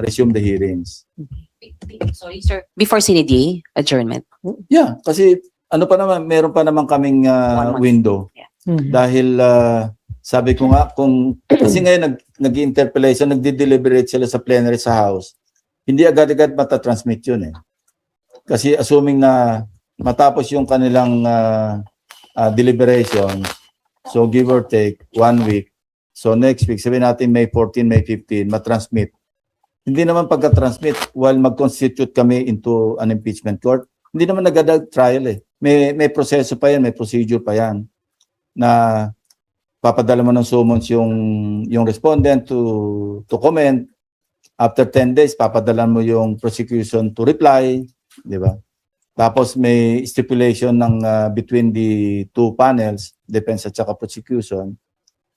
resume the hearings. Sorry, sir. Before CND adjournment. Yeah, kasi meron pa naman kaming 1 month. window. Yeah. Dahil sabi ko nga, kasi ngayon nag-interpellation, nagdi-deliberate sila sa plenary sa House, hindi agad-agad matatransmit yun Kasi assuming na matapos yung kanilang deliberation, so give or take 1 week, so next week, sabihin natin May 14, May 15, matransmit. Hindi naman pagka-transmit, while mag-constitute kami into an impeachment court, hindi naman nag-adult trial May proseso pa yan, may procedure pa yan na papadala mo ng summons yung respondent to comment. After 10 days, papadala mo yung prosecution to reply, di ba? Tapos may stipulation ng between the two panels, defense at saka prosecution,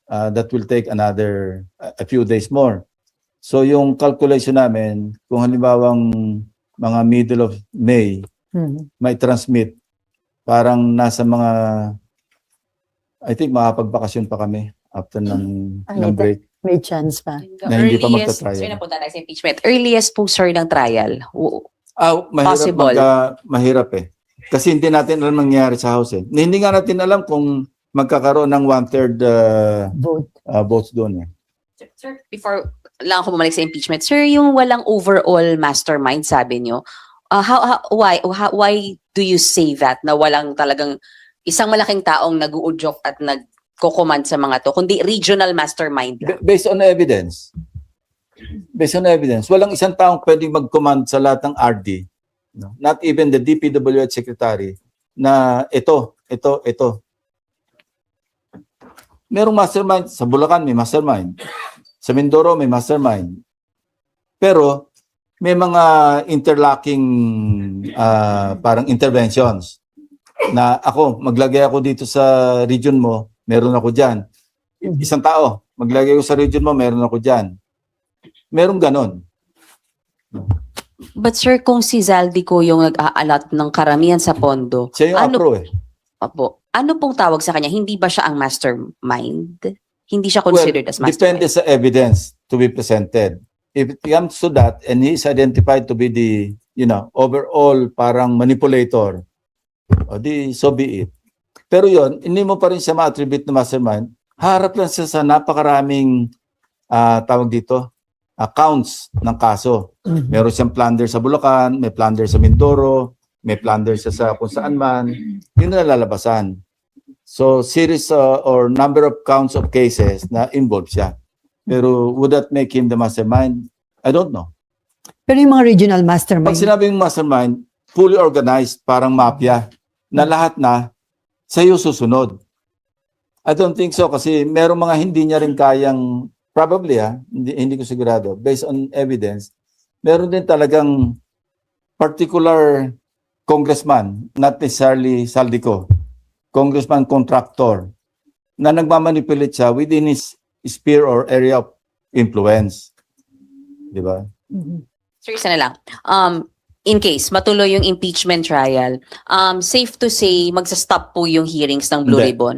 that will take a few days more. So yung calculation namin, kung halimbawang mga middle of May, may transmit, parang nasa mga, I think makapagbakasyon pa kami after ng break. May chance pa. Na hindi pa Earliest, magta-trial. sir, napunta tayo sa impeachment. Earliest po, sir, ng trial. Mahirap Possible. mahirap Kasi hindi natin alam nangyayari sa House Hindi nga natin alam kung magkakaroon ng 1/3 Vote. votes doon Sir, before lang ako bumalik sa impeachment, sir, yung walang overall mastermind, sabi nyo, why do you say that, na walang talagang isang malaking taong nag-uudyok at nagko-command sa mga to, kundi regional mastermind lang? Based on evidence. Based on evidence. Walang isang taong pwedeng mag-command sa lahat ng RD. No? Not even the DPWH secretary na ito. Merong mastermind. Sa Bulacan may mastermind. Sa Mindoro may mastermind. Pero may mga interlocking parang interventions na maglagay ako dito sa region mo, meron ako dyan. Isang tao, maglagay ko sa region mo, meron ako dyan. Merong ganon. But sir, kung si Zaldico yung nag-aalat ng karamihan sa pondo, Siya yung APRO ano pong tawag sa kanya? Hindi ba siya ang mastermind? Hindi siya considered as mastermind? Depende sa evidence to be presented. If it comes to that and he is identified to be the, overall parang manipulator, so be it. Pero yon, hindi mo pa rin siya ma-attribute na mastermind. Harap lang siya sa napakaraming tawag dito, accounts ng kaso. Meron siyang plunder sa Bulacan, may plunder sa Mindoro, may plunder siya sa kung saan man. Yun na lalabasan. So series or number of counts of cases na involved siya. Pero would that make him the mastermind? I don't know. Pero yung mga regional Pag mastermind, sinabing mastermind, fully organized, parang mafia, na lahat na sa'yo susunod. I don't think so kasi merong mga hindi niya rin kayang, probably hindi ko sigurado, based on evidence, meron din talagang particular congressman, not necessarily Zaldico, congressman contractor na nagmamanipulate siya within his sphere or area of influence. Di ba? Sir, isa na lang. In case matuloy yung impeachment trial, safe to say magsa-stop po yung hearings ng Blue Hindi. Ribbon.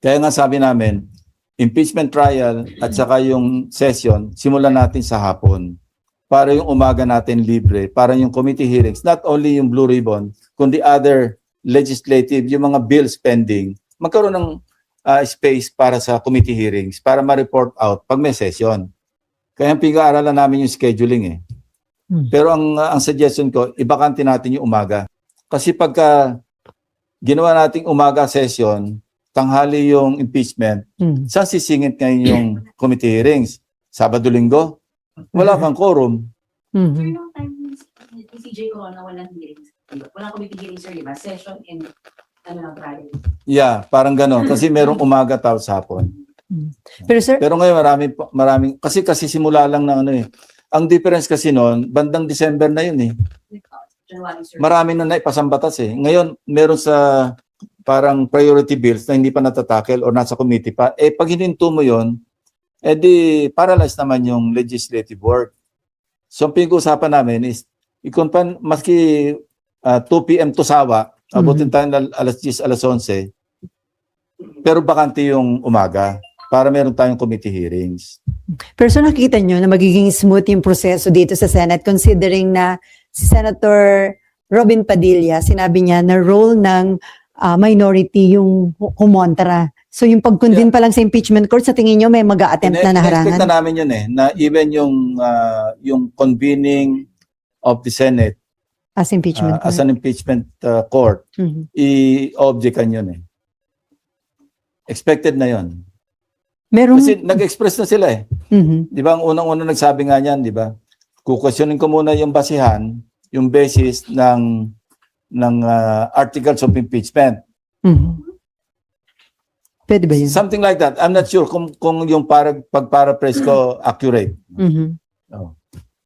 Kaya nga sabi namin, impeachment trial at saka yung session, simulan natin sa hapon. Para yung umaga natin libre, para yung committee hearings, not only yung Blue Ribbon, kundi other legislative, yung mga bills pending, magkaroon ng space para sa committee hearings, para ma-report out pag may session. Kaya pinag-aaralan namin yung scheduling eh. Pero ang suggestion ko, ibakante natin yung umaga. Kasi pagka ginawa nating umaga session, tanghali yung impeachment, saan sisingit ngayon yung committee hearings? Sabado-linggo? Wala kang quorum. CJ Corona, walang hearings. Walang committee hearings, sir, diba? Session and Friday. Yeah, parang gano'n. Kasi merong umaga tapos hapon. Pero sir, Pero ngayon maraming kasi simula lang ng ano eh. Ang difference kasi noon, bandang December na yun eh. Marami na naipasambatas eh. Ngayon, meron sa parang priority bills na hindi pa natatakel o nasa committee pa. Eh pag hininto mo yun, di paralyze naman yung legislative work. So ang pinag-uusapan namin is maski 2 p.m. to sawa, abutin tayo ng alas 10, alas 11, pero bakante yung umaga para meron tayong committee hearings. pero so nakikita nyo na magiging smooth yung proseso dito sa Senate considering na si Senator Robin Padilla, sinabi niya na role ng minority yung kumontra. So yung pagkundin pa lang sa impeachment court, sa tingin nyo may mag-a-attempt na naharangan? Expect na namin yun eh, na even yung convening of the Senate As impeachment as court. an impeachment court, Mhm. i-objectan yun eh. Expected na yun. Merong, Kasi nag-express na sila eh. Mhm. Di ba, ang unang-unang nagsabi nga niyan, di ba? Kukwestiyonin ko muna yung basihan, yung basis ng articles of impeachment. Mhm. Pwede ba yun? Something like that. I'm not sure kung yung pag-paraphrase ko accurate. Mhm.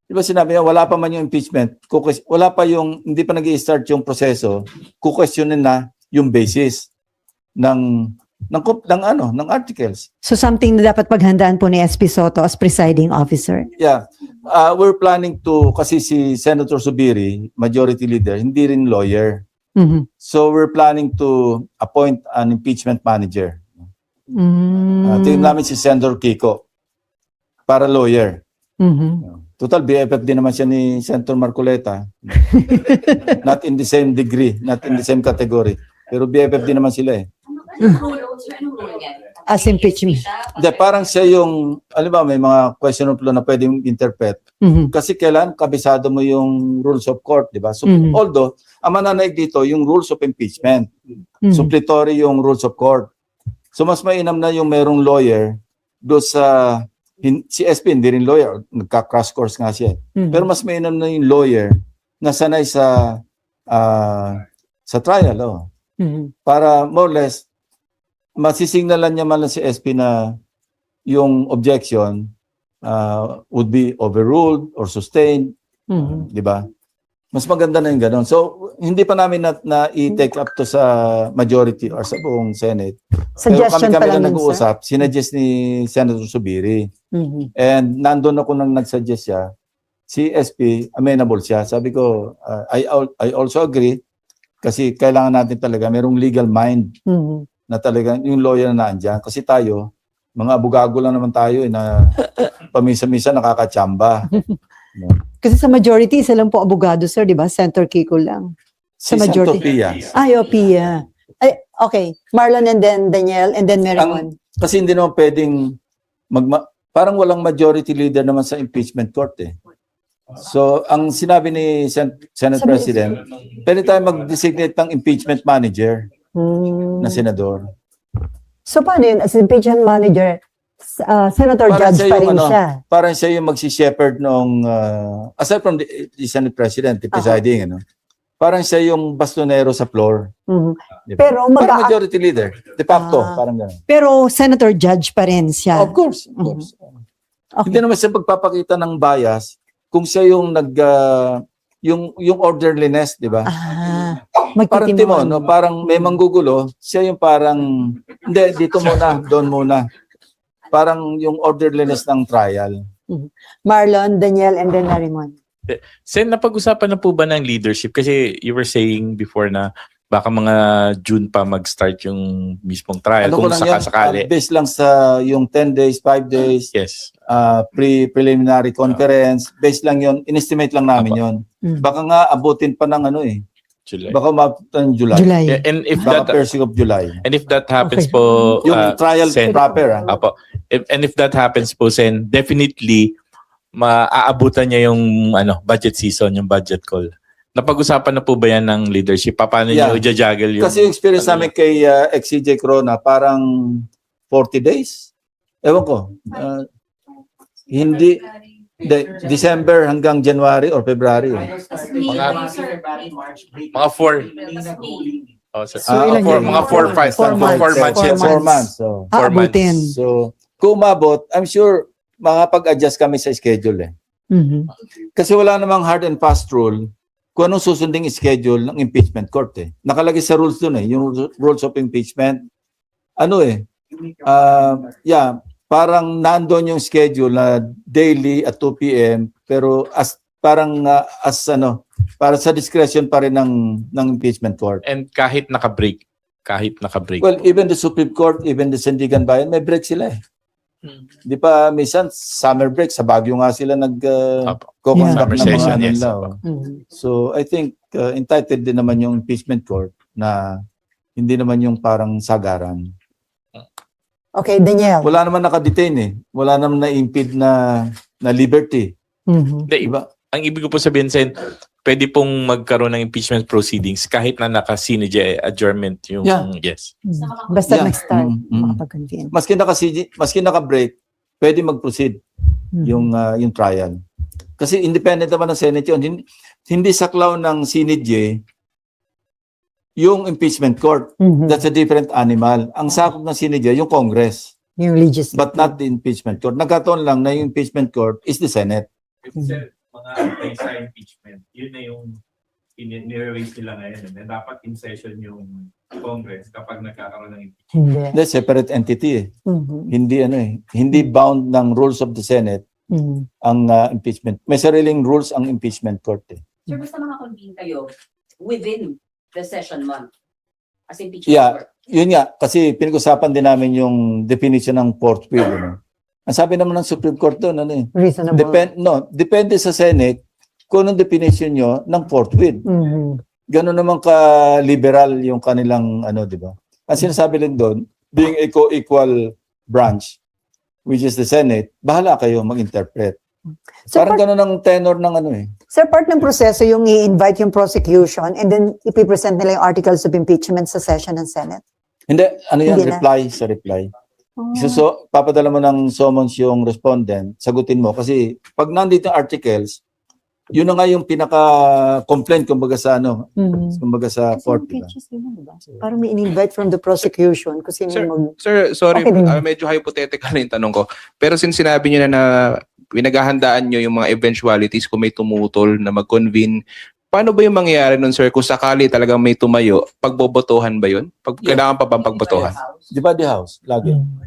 Di ba sinabi niya, wala pa man yung impeachment, wala pa hindi pa nag-i-start yung proseso, kukwestiyonin na yung basis ng articles. So something na dapat paghandaan po ni SP Soto as presiding officer. Yeah. We're planning to, kasi si Senator Subiri, majority leader, hindi rin lawyer. Mhm. So we're planning to appoint an impeachment manager. Tingnan namin si Senator Kiko para lawyer. Mhm. Total, BFF din naman siya ni Senator Marcoleta. Not in the same degree, not in the same category. Pero BFF din naman sila eh. As impeachment. Hindi, parang siya yung, alam ba, may mga question of law na pwedeng interpret. Mhm. Kasi kailan kabisado mo yung rules of court, di ba? So, Mhm. although, ang mananaig dito, yung rules of impeachment. Mhm. Suppletory yung rules of court. So, mas mainam na yung merong lawyer do sa, si SP hindi rin lawyer, nagka-crash course nga siya. Mhm. Pero mas mainam na yung lawyer na sanay sa trial, Mhm. para more or less, masisignalan niya man lang si SP na yung objection would be overruled or sustained, Mhm. di ba? Mas maganda na yung gano'n. So, hindi pa namin na i-take up to sa majority or sa buong Senate. Pero Suggestion pa kami lang na yun, sir. nag-uusap, sinuggest ni Senator Subiri. Mhm. And nandun ako nang nag-suggest siya, si SP, amenable siya. Sabi ko, I also agree, kasi kailangan natin talaga, merong legal mind Mhm. na talaga, yung lawyer na naandyan. Kasi tayo, mga abugago lang naman tayo na pamisa-misa nakakatsamba. Kasi sa majority, isa lang po abogado, sir, di ba? Senator Kiko lang. Si Sa majority. Santo Pia. Ay, Pia. Ay, okay. Marlon and then Danielle and then Meron. Kasi hindi naman pwedeng, parang walang majority leader naman sa impeachment court eh. So, ang sinabi ni Senate President, pwede tayo mag-designate ng impeachment manager na senador. So, paano yun? As impeachment manager, Senator Parang Judge siya pa yung rin siya. Parang siya yung magsi-shepherd nung, aside from the Senate President, the presiding, parang siya yung bastonero sa floor. Mhm. Di ba? Pero Parang majority leader. De facto, parang gano'n. pero Senator Judge pa rin siya. Of course, of course. Okay. Hindi naman siya pagpapakita ng bias kung siya yung yung orderliness, di ba? Parang Magtitimoon. Timon, no? Parang may manggugulo, siya yung parang, hindi, dito muna, doon muna. Parang yung orderliness ng trial. Marlon, Daniel, and then Narimon. Sen, napag-usapan na po ba ng leadership? Kasi you were saying before na baka mga June pa mag-start yung mismong trial Ano ko kung lang yan, sakasakali. based lang sa yung 10 days, 5 days, Yes. preliminary conference, based lang yun, inestimate lang namin yun. Baka nga abutin pa ng ano eh. July. Baka umabot ng July. July. Yeah, and if Baka that first week of July. and if that happens Okay. po Yung trial Sen, proper. Apo. And if that happens po, Sen, definitely maaabutan niya yung budget season, yung budget call. Napag-usapan na po ba yan ng leadership? Paano Yeah. niyo i-juggle yung... Kasi yung experience namin kay ex-CJ Corona, parang 40 days. Ewan ko. Hindi, December hanggang January or February. Mga 4. Oh, so, ilan yun? mga 4, 5, 4 months. 4 months. 4 yes. months. So, 4 months. Aabutin. so kung umabot, I'm sure makapag-adjust kami sa schedule eh. Mhm. Kasi wala namang hard and fast rule kung anong susunding schedule ng impeachment court eh. Nakalagay sa rules dun eh, yung rules of impeachment. Ano eh, parang nandun yung schedule na daily at 2 p.m. pero para sa discretion pa rin ng impeachment court. And kahit naka-break. Well, even the Supreme Court, even the Sandigan Bayan, may break sila eh. Di pa minsan summer break sa Baguio nga sila Summer ng mga session, ano yes. nila, oh. Mhm. So I think entitled din naman yung impeachment court na hindi naman yung parang sagaran. Okay, Daniel. Wala naman nakadetain eh. Wala naman na-impede na liberty. Mhm. Hindi, Diba? ang ibig ko po sabihin, Sen, pwede pong magkaroon ng impeachment proceedings kahit na naka-CINIJ adjournment yung... Yeah. Yes. Basta Yeah. nag-start, Mm. makapag-convene. Maski naka-break, pwede mag-proceed Mhm. yung trial. Kasi independent naman ng Senate yun. Hindi saklaw ng CINIJ yung impeachment court. Mhm. That's a different animal. Ang sakop ng CINIJ, yung Congress, Yung legislative. but not the impeachment court. Nagkataon lang na yung impeachment court is the Senate. Mga anti-sa impeachment, yun na yung nire-raise nila ngayon. And dapat in session yung Congress kapag nagkakaroon ng impeachment. Hindi. That's separate entity eh. Mhm. Hindi bound ng rules of the Senate Mhm. ang impeachment. May sariling rules ang impeachment court eh. Sir, basta makakonvene kayo within the session month as impeachment Yeah, court. yun nga. Kasi pinag-usapan din namin yung definition ng fourth wheel. Ano? Ang sabi naman ng Supreme Court doon, Reasonable. depende sa Senate kung anong definition nyo ng fourth wheel. Mhm. Gano'n naman ka-liberal yung kanilang, di ba? Ang sinasabi din doon, being a co-equal branch, which is the Senate, bahala kayo mag-interpret. So Parang gano'n ang tenor ng Sir, part ng proseso yung i-invite yung prosecution and then ipipresent nila yung articles of impeachment sa session ng Senate. Hindi, yan, Hindi na. reply. So, papadala mo ng summons yung respondent, sagutin mo. Kasi pag nandito yung articles, yun na nga yung pinaka-complaint kumbaga sa Mhm. kumbaga sa court. Diba? Parang may in-invite from the prosecution kasi Sir, mag... Sir, sorry, Okay din. medyo hypothetical na yung tanong ko. Pero since sinabi niyo na pinaghahandaan niyo yung mga eventualities kung may tumutol na mag-convene, paano ba yung mangyayari nun, sir? Kung sakali talagang may tumayo, pagbobotohan ba yun? Kailangan pa bang pagbotohan? Di ba the House? Lagi. Mm.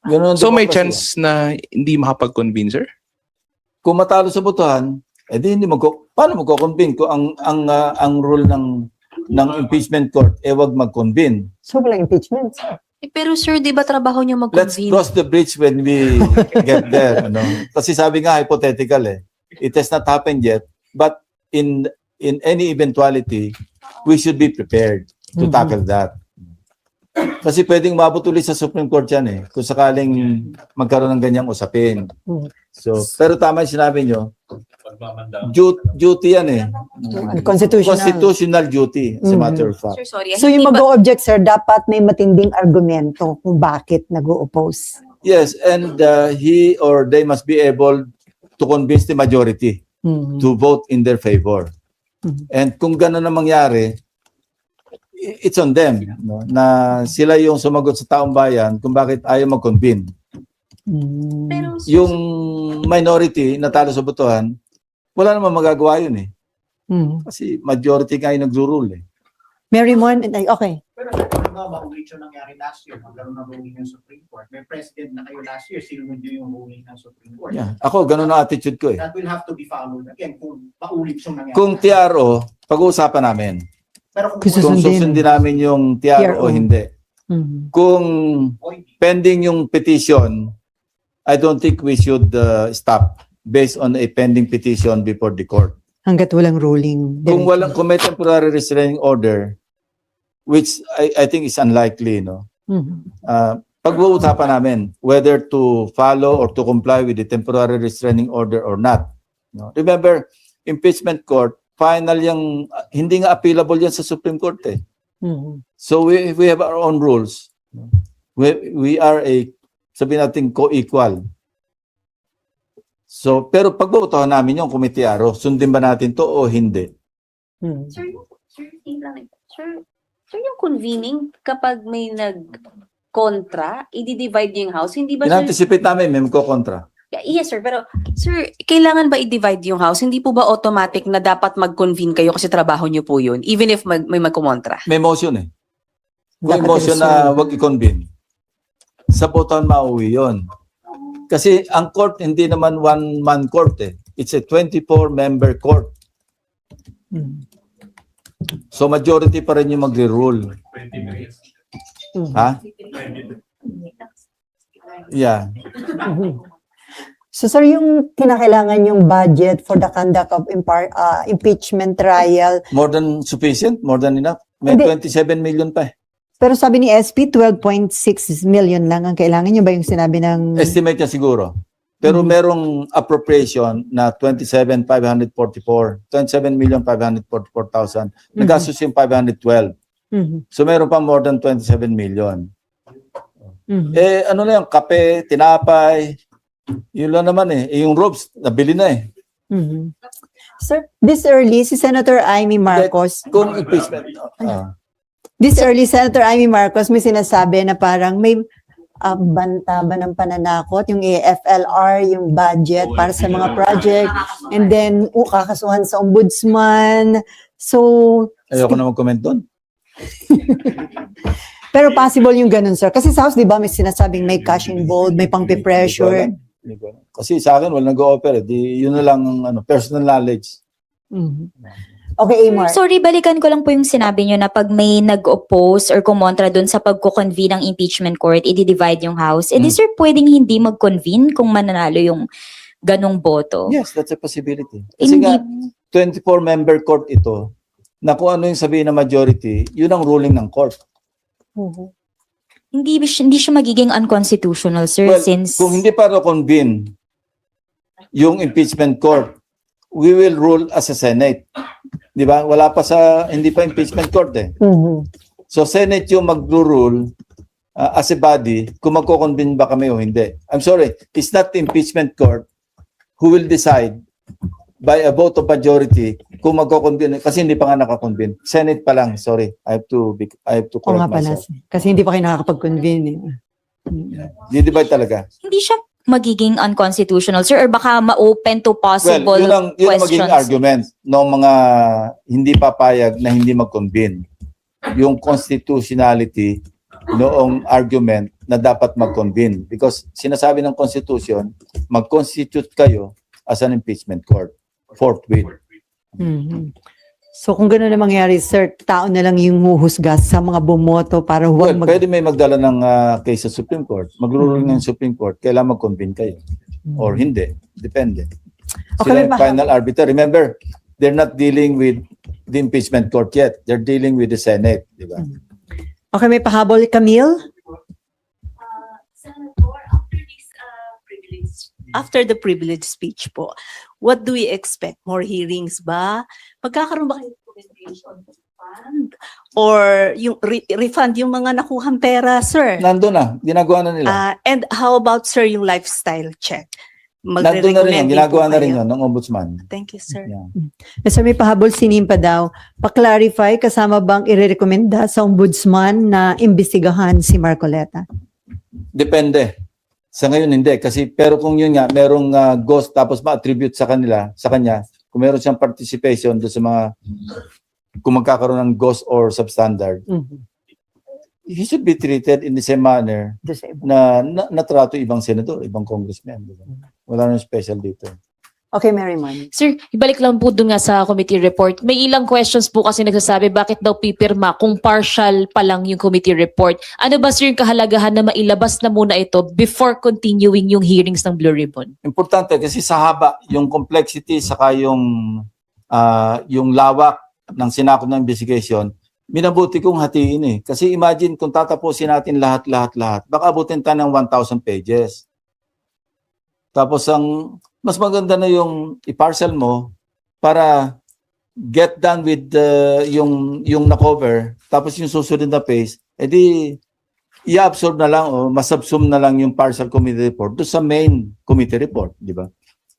Ganun ang So may democracy. chance na hindi makapag-convene, sir? Kung matalo sa botohan, edi hindi paano magko-convene kung ang rule ng impeachment court wag mag-convene. So, walang impeachment. Pero sir, di ba trabaho niyo Let's mag-convene? cross the bridge when we get there, Kasi sabi nga hypothetical eh. It has not happened yet, but in any eventuality, we should be prepared to tackle that. Kasi pwedeng mabot ulit sa Supreme Court yan eh, kung sakaling magkaroon ng ganyang usapin. So, pero tama yung sinabi nyo, duty yan eh. Constitutional. Constitutional duty, as a matter of fact. Sir, sorry. So, yung hindi ba- mag-o-object, sir, dapat may matinding argumento kung bakit nag-o-oppose. Yes, and he or they must be able to convince the majority Mhm. to vote in their favor. Mhm. And kung gano'n na mangyari, it's on them na sila yung sumagot sa taong bayan kung bakit ayaw mag-convene. Mhm. Pero, Yung minority na talo sa botohan, wala namang magagawa yun eh. Mhm. Kasi majority nga yung nagro-rule eh. Mary Mon, okay. Pero kung maulit yung nangyari last year, magkaroon ng ruling ng Supreme Court. May president na kayo last year, sinunod nyo yung ruling ng Supreme Court. Yeah. Ako, ganun ang attitude ko eh. That will have to be followed again kung maulit yung nangyari. Kung TRO, pag-uusapan namin. Pero Kung Kung Susundin. susundin namin yung TRO o TRO. hindi. Mhm. Kung pending yung petition, I don't think we should stop based on a pending petition before the court. Hanggat walang ruling. Kung may temporary restraining order, which I think is unlikely, no? Mhm. Pag-uusapan namin whether to follow or to comply with the temporary restraining order or not. No? Remember, impeachment court, final yung, hindi nga appealable yan sa Supreme Court eh. Mhm. So we have our own rules. We are sabihin natin, co-equal. So, pero pagbubutuhan namin yung committee aro, sundin ba natin to o hindi? Mhm. Sir, yung convening, kapag may nag-kontra, i-divide yung house, hindi ba sir? In-anticipate namin, may magkokontra. Yes, sir. Pero, sir, kailangan ba i-divide yung house? Hindi po ba automatic na dapat mag-convene kayo kasi trabaho nyo po yun, even if may magkumontra? May motion eh. Kung may Dapat motion resolve. na wag i-convene, sa botohan mauwi yun. Kasi ang court, hindi naman one-man court eh. It's a 24-member court. Mhm. So majority pa rin yung magre-rule. 20 minutes. Ha? Yeah. Mhm. So sir, yung kinakailangan yung budget for the conduct of impeachment trial, More than sufficient? More than enough? May Hindi. 27 million pa eh. pero sabi ni SP, 12.6 million lang ang kailangan nyo ba yung sinabi ng... Estimate niya siguro. Pero merong appropriation na 27,544,000. Nagastos yung 512. Mhm. So meron pa more than 27 million. Mhm. Eh ano na yung kape, tinapay, yun lang naman eh. Yung ropes, nabili na eh. Mhm. Sir, this early, si Senator Amy Marcos, Kung impeachment. Senator Amy Marcos may sinasabi na parang may banta ba ng pananakot, yung AFLR, yung budget para sa mga project, and then kakasuhan sa ombudsman. So, Ayoko na mag-comment doon. pero possible yung ganun, sir. Kasi sa House, di ba, may sinasabing may cash involved, may pang-pressure. Hindi ko alam. Kasi sa akin, wala nag-o-offer. Yun na lang ang personal knowledge. Mhm. Okay, Amar. Sorry, balikan ko lang po yung sinabi nyo na pag may nag-oppose or kumontra dun sa pagko-convene ng impeachment court, i-divide yung house. Eh di sir, pwedeng hindi mag-convene kung mananalo yung ganong boto? Yes, that's a possibility. Kasi Hindi. nga, 24-member court ito, na kung ano yung sabihin ng majority, yun ang ruling ng court. Mhm. Hindi siya magiging unconstitutional, sir, Well, since... kung hindi para convene yung impeachment court, we will rule as a Senate. Di ba? Hindi pa impeachment court eh. Mhm. So Senate yung mag-rule as a body kung magko-convene ba kami o hindi. I'm sorry, it's not the impeachment court who will decide by a vote of majority kung magko-convene kasi hindi pa nga naka-convene. Senate pa lang, sorry. I have to Oo correct nga pala. myself. Kasi hindi pa kayo nakakapag-convene. Eh. Di-divide talaga. Hindi siya magiging unconstitutional, sir, or baka ma-open to possible Well, yun ang magiging questions. argument ng mga hindi papayag na hindi mag-convene. Yung constitutionality noong argument na dapat mag-convene. Because sinasabi ng Constitution, mag-constitute kayo as an impeachment court. Forthwith. Mhm. So kung gano'n na mangyari, sir, tao na lang yung huhusga sa mga bumoto para huwag Well, pwede may magdala ng case sa Supreme Court. Magruruling ng Supreme Court, kailangan mag-convene kayo. Or hindi. Depende. Okay, Sila yung may final arbiter. Remember, they're not dealing with the impeachment court yet. They're dealing with the Senate. Di ba? Okay, may pahabol, Camille? Senator, after the privilege speech po, what do we expect? More hearings ba? Magkakaroon ba kayo ng recommendation fund? Or yung refund yung mga nakuhang pera, sir? Nandun na. Ginagawa na nila. And how about, sir, yung lifestyle check? Nandun na rin yun. Magre-recommend Ginagawa po na rin kayo? yun ng ombudsman. Thank you, sir. Yeah. So may pahabol, sinimpa daw. Pa-clarify, kasama bang irerekomenda sa ombudsman na imbestigahan si Marcoleta? Depende. Sa ngayon hindi kasi pero kung yun nga merong ghost tapos ma-attribute sa kanya, kung meron siyang participation doon sa mga kung magkakaroon ng ghost or substandard, he should be treated in the same manner Disabled. na natrato ibang senador, ibang congressman. Diba? Wala nang special dito. Okay, Mary Mon. Sir, ibalik lang po dun nga sa committee report. May ilang questions po kasi nagsasabi bakit daw pipirma kung partial pa lang yung committee report. Ano ba sir yung kahalagahan na mailabas na muna ito before continuing yung hearings ng Blue Ribbon? Importante kasi sa haba, yung complexity saka yung lawak ng sinakop ng investigation, minabuti kong hatiin eh. Kasi imagine kung tatapusin natin lahat, baka abutin tayo ng 1,000 pages. Tapos mas maganda na yung i-parcel mo para get done with yung na-cover, tapos yung susunod na page, edi i-absorb na lang o masubsum na lang yung partial committee report do sa main committee report, di ba?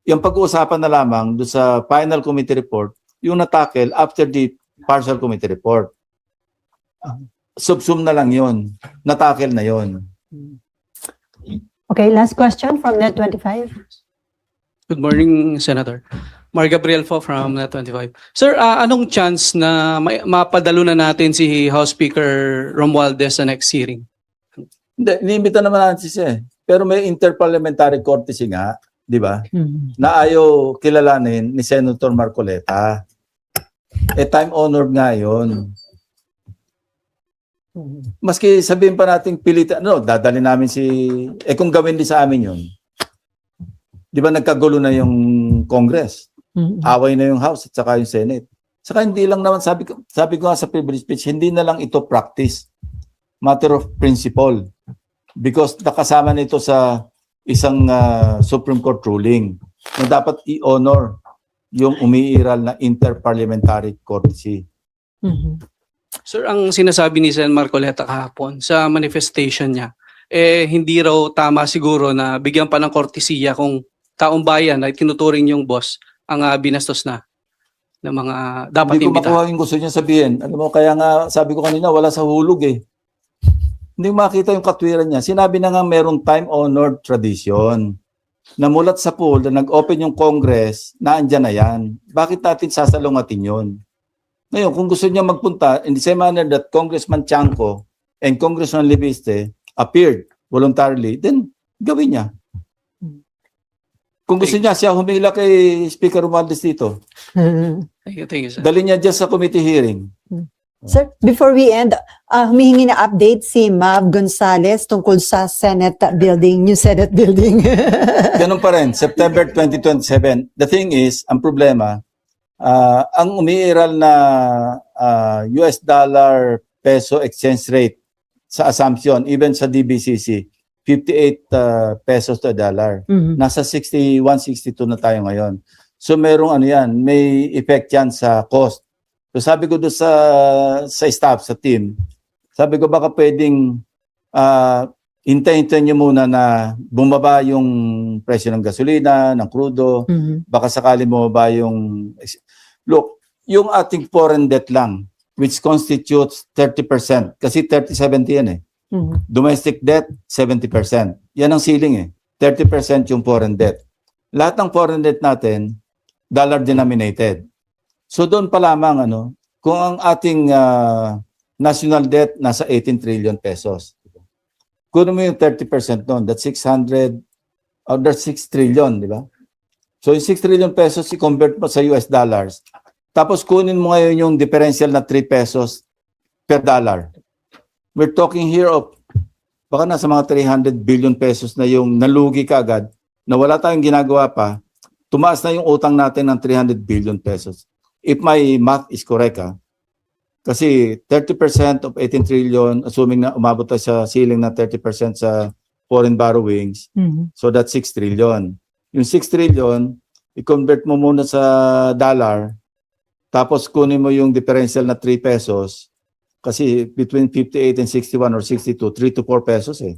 Yung pag-uusapan na lamang do sa final committee report, yung na-tackle after the partial committee report. Subsum na lang yun. Na-tackle na yun. Okay, last question from Net25. Good morning, Senator. Mar Gabriel po from Net25. Sir, anong chance na mapadalo na natin si House Speaker Romualdez sa next hearing? Hindi, inimbita naman natin siya eh. Pero may interparliamentary courtesy nga, di ba? Na ayaw kilalanin ni Senator Marcoleta. Time-honored nga yun. Maski sabihin pa natin pilitan, dadali namin kung gawin din sa amin yun. Di ba nagkagulo na yung Congress? Away na yung House at saka yung Senate. Saka hindi lang naman, sabi ko nga sa privilege speech, hindi na lang ito practice. Matter of principle. Because nakasama nito sa isang Supreme Court ruling na dapat i-honor yung umiiral na interparliamentary courtesy. Sir, ang sinasabi ni Sen. Marcoleta kahapon sa manifestation niya, hindi raw tama siguro na bigyan pa ng kortesiya kung taong bayan ay tinuturing yung boss ang binastos na ng mga dapat Hindi ko imbitahan. makuha yung gusto niya sabihin. Alam mo, kaya nga sabi ko kanina, wala sa hulog eh. Hindi makita yung katwiran niya. Sinabi na nga merong time-honored tradition na mulat sa pool na nag-open yung Congress, na andyan na yan. Bakit natin sasalungatin yun? Ngayon, kung gusto niya magpunta, in the same manner that Congressman Chanco and Congressman Libiste appeared voluntarily, then gawin niya. Kung gusto niya, siya humila kay Speaker Romualdez dito. Thank you, sir. Dali niya dyan sa committee hearing. Sir, before we end, humihingi na update si Mav Gonzales tungkol sa Senate building, new Senate building. Ganun pa rin, September 2027. The thing is, ang problema, ang umiiral na US dollar peso exchange rate sa assumption, even sa DBCC, 58 pesos to a dollar. Nasa 61, 62 na tayo ngayon. So merong may effect yan sa cost. So sabi ko doon sa staff, sa team, sabi ko baka pwedeng hintayin nyo muna na bumaba yung presyo ng gasolina, ng krudo, baka sakali bumaba yung... Look, yung ating foreign debt lang, which constitutes 30%, kasi 30-70 yan eh. Domestic debt, 70%. Yan ang ceiling eh. 30% yung foreign debt. Lahat ng foreign debt natin, dollar denominated. So doon pa lamang, kung ang ating national debt nasa 18 trillion pesos. Kunin mo yung 30% noon, that's 6 trillion, di ba? So yung 6 trillion pesos, i-convert mo sa US dollars. Tapos kunin mo ngayon yung differential na 3 pesos per dollar. We're talking here of baka nasa mga 300 billion pesos na yung nalugi kaagad na wala tayong ginagawa pa, tumaas na yung utang natin ng 300 billion pesos. If my math is correct, kasi 30% of 18 trillion, assuming na umabot tayo sa ceiling na 30% sa foreign borrowings, so that's 6 trillion. Yung 6 trillion, i-convert mo muna sa dollar, tapos kunin mo yung differential na 3 pesos, kasi between 58 and 61 or 62, 3 to 4 pesos eh.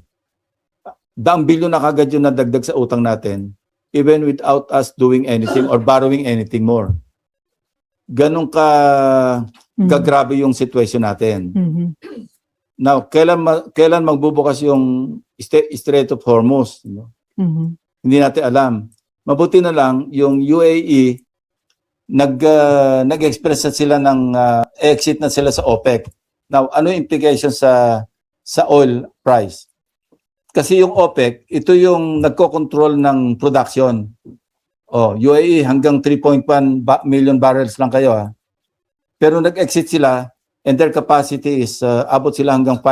Daang bilyon na kagad yung nadagdag sa utang natin, even without us doing anything or borrowing anything more. Ganun kagrabe yung situation natin. Now, kailan magbubukas yung Strait of Hormuz? Hindi natin alam. Mabuti na lang yung UAE nag-express na sila ng exit na sila sa OPEC. Now, ano yung implication sa oil price? Kasi yung OPEC, ito yung nagko-control ng production. UAE hanggang 3.1 million barrels lang kayo. Pero nag-exit sila and their capacity is abot sila hanggang 5